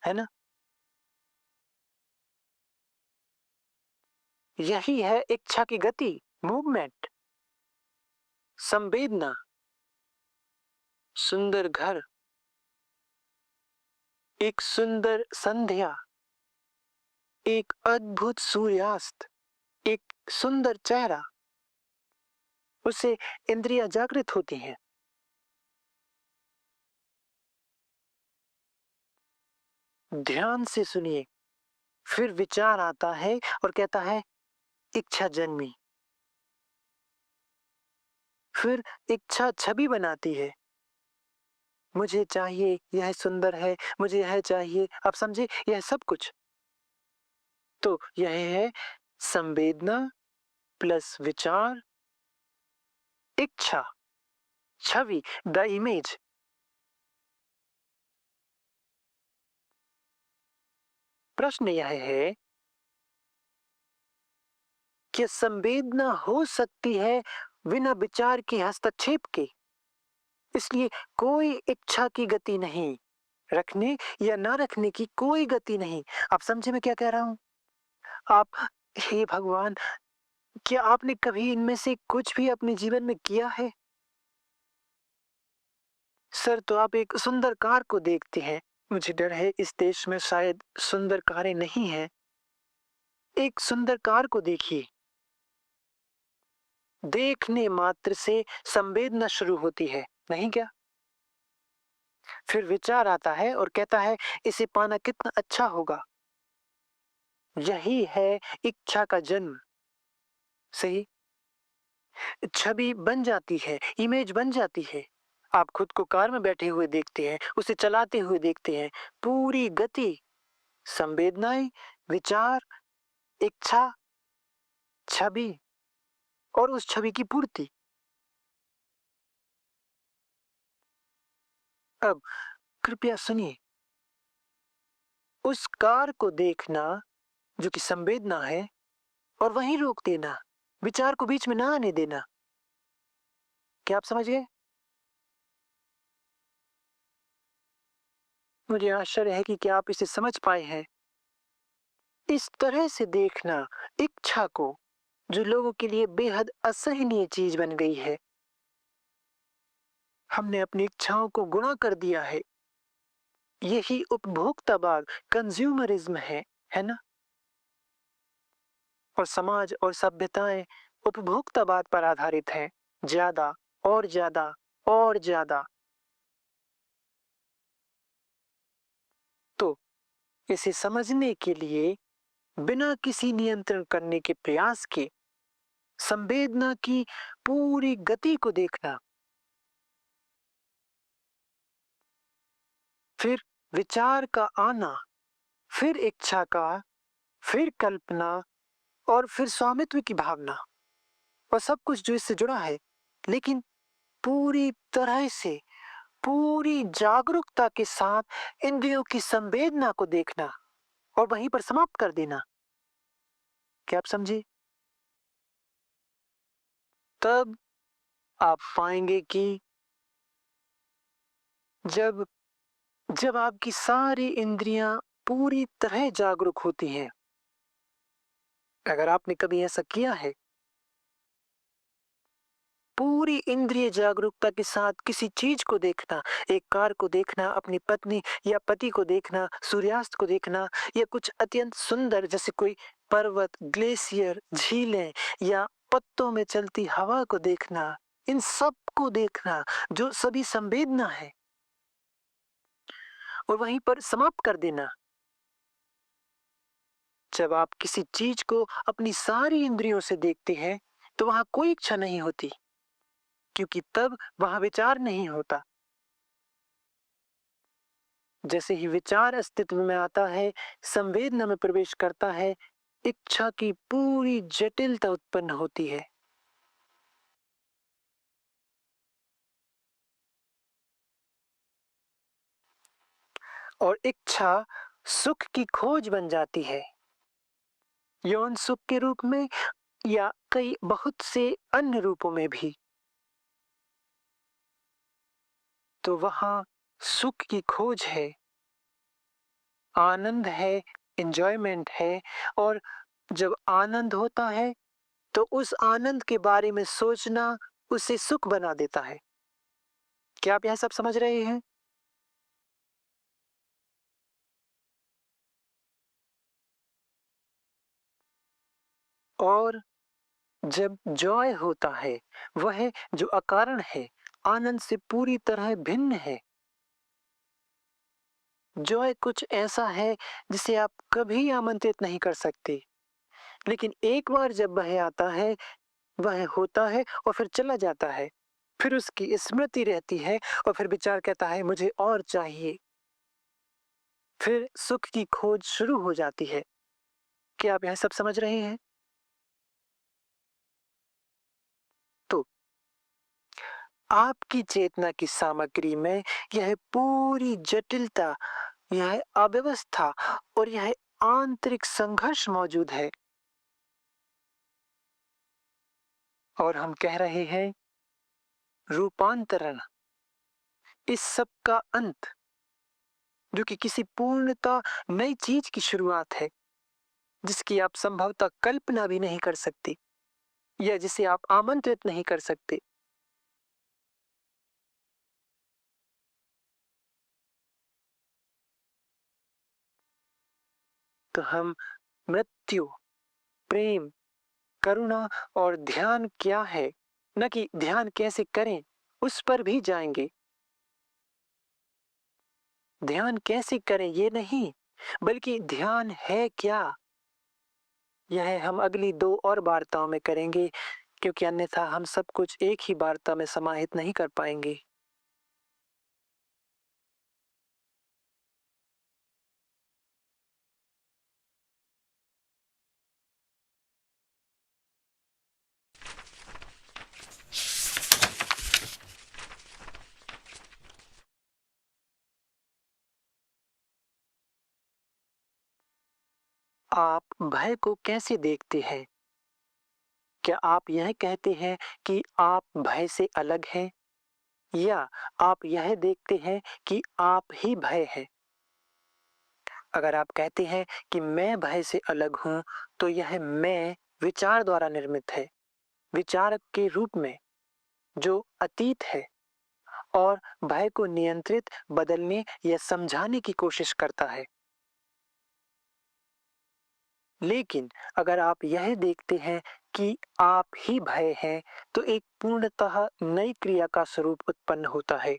है ना? यही है इच्छा की गति, मूवमेंट। संवेदना, सुंदर घर, एक सुंदर संध्या, एक अद्भुत सूर्यास्त, एक सुंदर चेहरा, उससे इंद्रियां जागृत होती हैं। ध्यान से सुनिए। फिर विचार आता है और कहता है इच्छा जन्मी। फिर इच्छा छवि बनाती है। मुझे चाहिए, यह सुंदर है, मुझे यह चाहिए। आप समझे, यह सब कुछ। तो यह है संवेदना प्लस विचार, इच्छा, छवि, द इमेज। प्रश्न यह है कि संवेदना हो सकती है बिना विचार के हस्तक्षेप के। इसलिए कोई इच्छा की गति नहीं, रखने या ना रखने की कोई गति नहीं। आप समझे मैं क्या कह रहा हूं? आप, हे भगवान, क्या आपने कभी इनमें से कुछ भी अपने जीवन में किया है? सर, तो आप एक सुंदर कार को देखते हैं। मुझे डर है इस देश में शायद सुंदर कारें नहीं हैं। एक सुंदर कार को देखिए। देखने मात्र से संवेदना शुरू होती है, नहीं क्या? फिर विचार आता है और कहता है इसे पाना कितना अच्छा होगा। यही है इच्छा का जन्म। सही। छवि बन जाती है, इमेज बन जाती है। आप खुद को कार में बैठे हुए देखते हैं, उसे चलाते हुए देखते हैं। पूरी गति, संवेदनाएं, विचार, इच्छा, छवि और उस छवि की पूर्ति। अब कृपया सुनिए। उस कार को देखना जो कि संवेदना है और वहीं रोक देना, विचार को बीच में ना आने देना। क्या आप समझ गए? मुझे आश्चर्य है कि क्या आप इसे समझ पाए हैं। इस तरह से देखना इच्छा को, जो लोगों के लिए बेहद असहनीय चीज बन गई है। हमने अपनी इच्छाओं को गुणा कर दिया है। यही उपभोक्तावाद, कंज्यूमरिज्म है ना? और समाज और सभ्यताएं उपभोक्तावाद पर आधारित हैं। ज्यादा और ज्यादा और ज्यादा। तो इसे समझने के लिए बिना किसी नियंत्रण करने के प्रयास के संवेदना की पूरी गति को देखना, फिर विचार का आना, फिर इच्छा का, फिर कल्पना और फिर स्वामित्व की भावना और सब कुछ जो इससे जुड़ा है। लेकिन पूरी तरह से, पूरी जागरूकता के साथ इंद्रियों की संवेदना को देखना और वहीं पर समाप्त कर देना। क्या आप समझे? तब आप पाएंगे कि जब जब आपकी सारी इंद्रियां पूरी तरह जागरूक होती हैं, अगर आपने कभी ऐसा किया है, पूरी इंद्रिय जागरूकता के साथ किसी चीज को देखना, एक कार को देखना, अपनी पत्नी या पति को देखना, सूर्यास्त को देखना, या कुछ अत्यंत सुंदर जैसे कोई पर्वत, ग्लेशियर, झीलें या पत्तों में चलती हवा को देखना, इन सब को देखना जो सभी संवेदना है, और वहीं पर समाप्त कर देना। जब आप किसी चीज को अपनी सारी इंद्रियों से देखते हैं तो वहां कोई इच्छा नहीं होती, क्योंकि तब वहां विचार नहीं होता। जैसे ही विचार अस्तित्व में आता है, संवेदना में प्रवेश करता है, इच्छा की पूरी जटिलता उत्पन्न होती है। और इच्छा सुख की खोज बन जाती है, यौन सुख के रूप में या कई बहुत से अन्य रूपों में भी। तो वहाँ सुख की खोज है, आनंद है, एन्जॉयमेंट है। और जब आनंद होता है तो उस आनंद के बारे में सोचना उसे सुख बना देता है। क्या आप यह सब समझ रहे हैं? और जब जॉय होता है, वह जो अकारण है, आनंद से पूरी तरह भिन्न है। जॉय कुछ ऐसा है जिसे आप कभी आमंत्रित नहीं कर सकते, लेकिन एक बार जब वह आता है, वह होता है और फिर चला जाता है। फिर उसकी स्मृति रहती है और फिर विचार कहता है मुझे और चाहिए। फिर सुख की खोज शुरू हो जाती है। क्या आप यह सब समझ रहे हैं? तो आपकी चेतना की सामग्री में यह पूरी जटिलता, यह अव्यवस्था और यह आंतरिक संघर्ष मौजूद है। और हम कह रहे हैं रूपांतरण, इस सब का अंत, जो कि किसी पूर्णतः नई चीज की शुरुआत है, जिसकी आप संभवतः कल्पना भी नहीं कर सकते या जिसे आप आमंत्रित नहीं कर सकते। तो हम मृत्यु, प्रेम, करुणा और ध्यान क्या है, न कि ध्यान कैसे करें, उस पर भी जाएंगे। ध्यान कैसे करें ये नहीं, बल्कि ध्यान है क्या, यह हम अगली 2 और वार्ताओं में करेंगे, क्योंकि अन्यथा हम सब कुछ एक ही वार्ता में समाहित नहीं कर पाएंगे। आप भय को कैसे देखते हैं? क्या आप यह कहते हैं कि आप भय से अलग हैं, या आप यह देखते हैं कि आप ही भय हैं? अगर आप कहते हैं कि मैं भय से अलग हूं, तो यह मैं विचार द्वारा निर्मित है, विचारक के रूप में, जो अतीत है और भय को नियंत्रित, बदलने या समझाने की कोशिश करता है। लेकिन अगर आप यह देखते हैं कि आप ही भय हैं, तो एक पूर्णतः नई क्रिया का स्वरूप उत्पन्न होता है।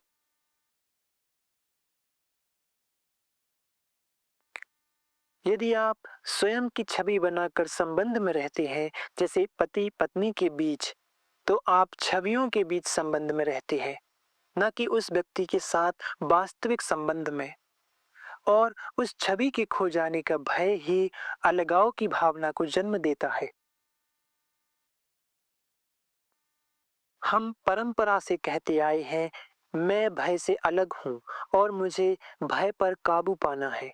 यदि आप स्वयं की छवि बनाकर संबंध में रहते हैं, जैसे पति पत्नी के बीच, तो आप छवियों के बीच संबंध में रहते हैं, न कि उस व्यक्ति के साथ वास्तविक संबंध में। और उस छवि के खो जाने का भय ही अलगाव की भावना को जन्म देता है। हम परंपरा से कहते आए हैं, मैं भय से अलग हूँ और मुझे भय पर काबू पाना है।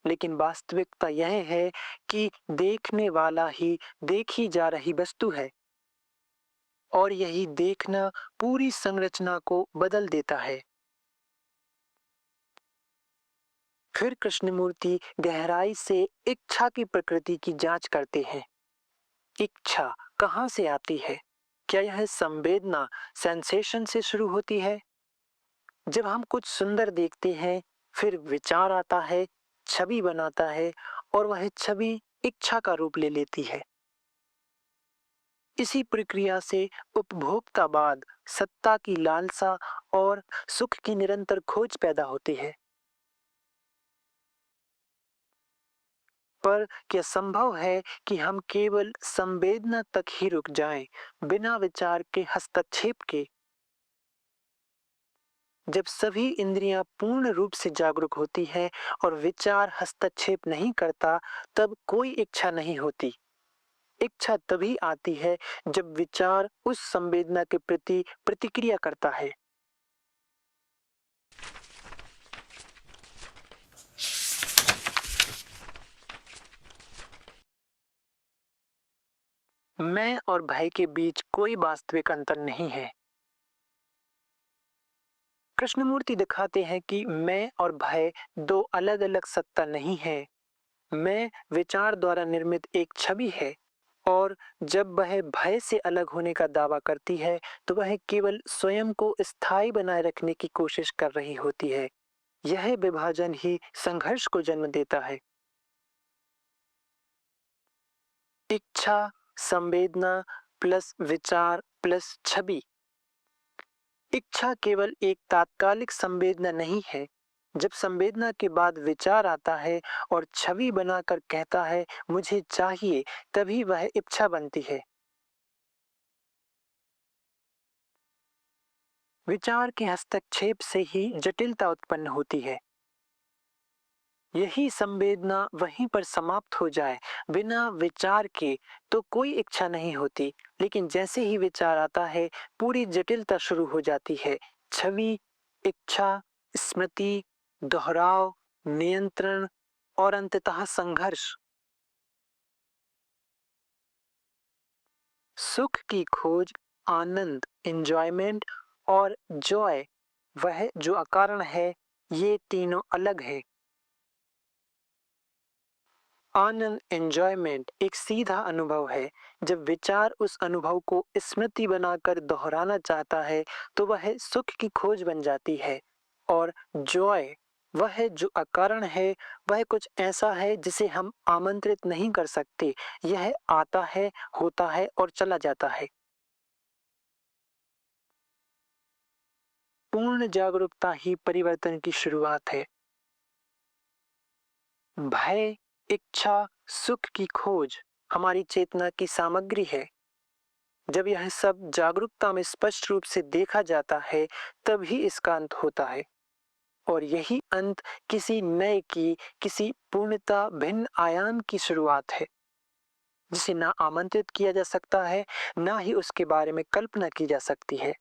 लेकिन वास्तविकता यह है कि देखने वाला ही देखी जा रही वस्तु है, और यही देखना पूरी संरचना को बदल देता है। फिर कृष्णमूर्ति गहराई से इच्छा की प्रकृति की जांच करते हैं। इच्छा कहाँ से आती है? क्या यह संवेदना, सेंसेशन से शुरू होती है? जब हम कुछ सुंदर देखते हैं, फिर विचार आता है, छवि बनाता है, और वह छवि इच्छा का रूप ले लेती है। इसी प्रक्रिया से उपभोक्तावाद, सत्ता की लालसा और सुख की निरंतर खोज पैदा होती है। पर क्या संभव है कि हम केवल संवेदना तक ही रुक जाएं, बिना विचार के हस्तक्षेप के? जब सभी इंद्रियां पूर्ण रूप से जागरूक होती हैं और विचार हस्तक्षेप नहीं करता, तब कोई इच्छा नहीं होती। इच्छा तभी आती है जब विचार उस संवेदना के प्रति प्रतिक्रिया करता है। मैं और भय के बीच कोई वास्तविक अंतर नहीं है। कृष्णमूर्ति दिखाते हैं कि मैं और भय दो अलग-अलग सत्ता नहीं है। मैं विचार द्वारा निर्मित एक छवि है और जब वह भय से अलग होने का दावा करती है, तो वह केवल स्वयं को स्थायी बनाए रखने की कोशिश कर रही होती है। यह विभाजन ही संघर्ष को जन्म देता है। इच्छा, संवेदना प्लस विचार प्लस छवि। इच्छा केवल एक तात्कालिक संवेदना नहीं है। जब संवेदना के बाद विचार आता है और छवि बनाकर कहता है मुझे चाहिए, तभी वह इच्छा बनती है। विचार के हस्तक्षेप से ही जटिलता उत्पन्न होती है। यही संवेदना वहीं पर समाप्त हो जाए बिना विचार के, तो कोई इच्छा नहीं होती। लेकिन जैसे ही विचार आता है, पूरी जटिलता शुरू हो जाती है। छवि, इच्छा, स्मृति, दोहराव, नियंत्रण और अंततः संघर्ष। सुख की खोज, आनंद, एंजॉयमेंट और जॉय, वह जो अकारण है, ये तीनों अलग है। आनंद, एंजॉयमेंट एक सीधा अनुभव है। जब विचार उस अनुभव को स्मृति बनाकर दोहराना चाहता है, तो वह सुख की खोज बन जाती है। और जॉय, वह जो अकारण है, वह कुछ ऐसा है जिसे हम आमंत्रित नहीं कर सकते। यह आता है, होता है और चला जाता है। पूर्ण जागरूकता ही परिवर्तन की शुरुआत है। भय, इच्छा, सुख की खोज हमारी चेतना की सामग्री है। जब यह सब जागरूकता में स्पष्ट रूप से देखा जाता है, तभी इसका अंत होता है। और यही अंत किसी नए की, किसी पूर्णता भिन्न आयाम की शुरुआत है, जिसे ना आमंत्रित किया जा सकता है, ना ही उसके बारे में कल्पना की जा सकती है।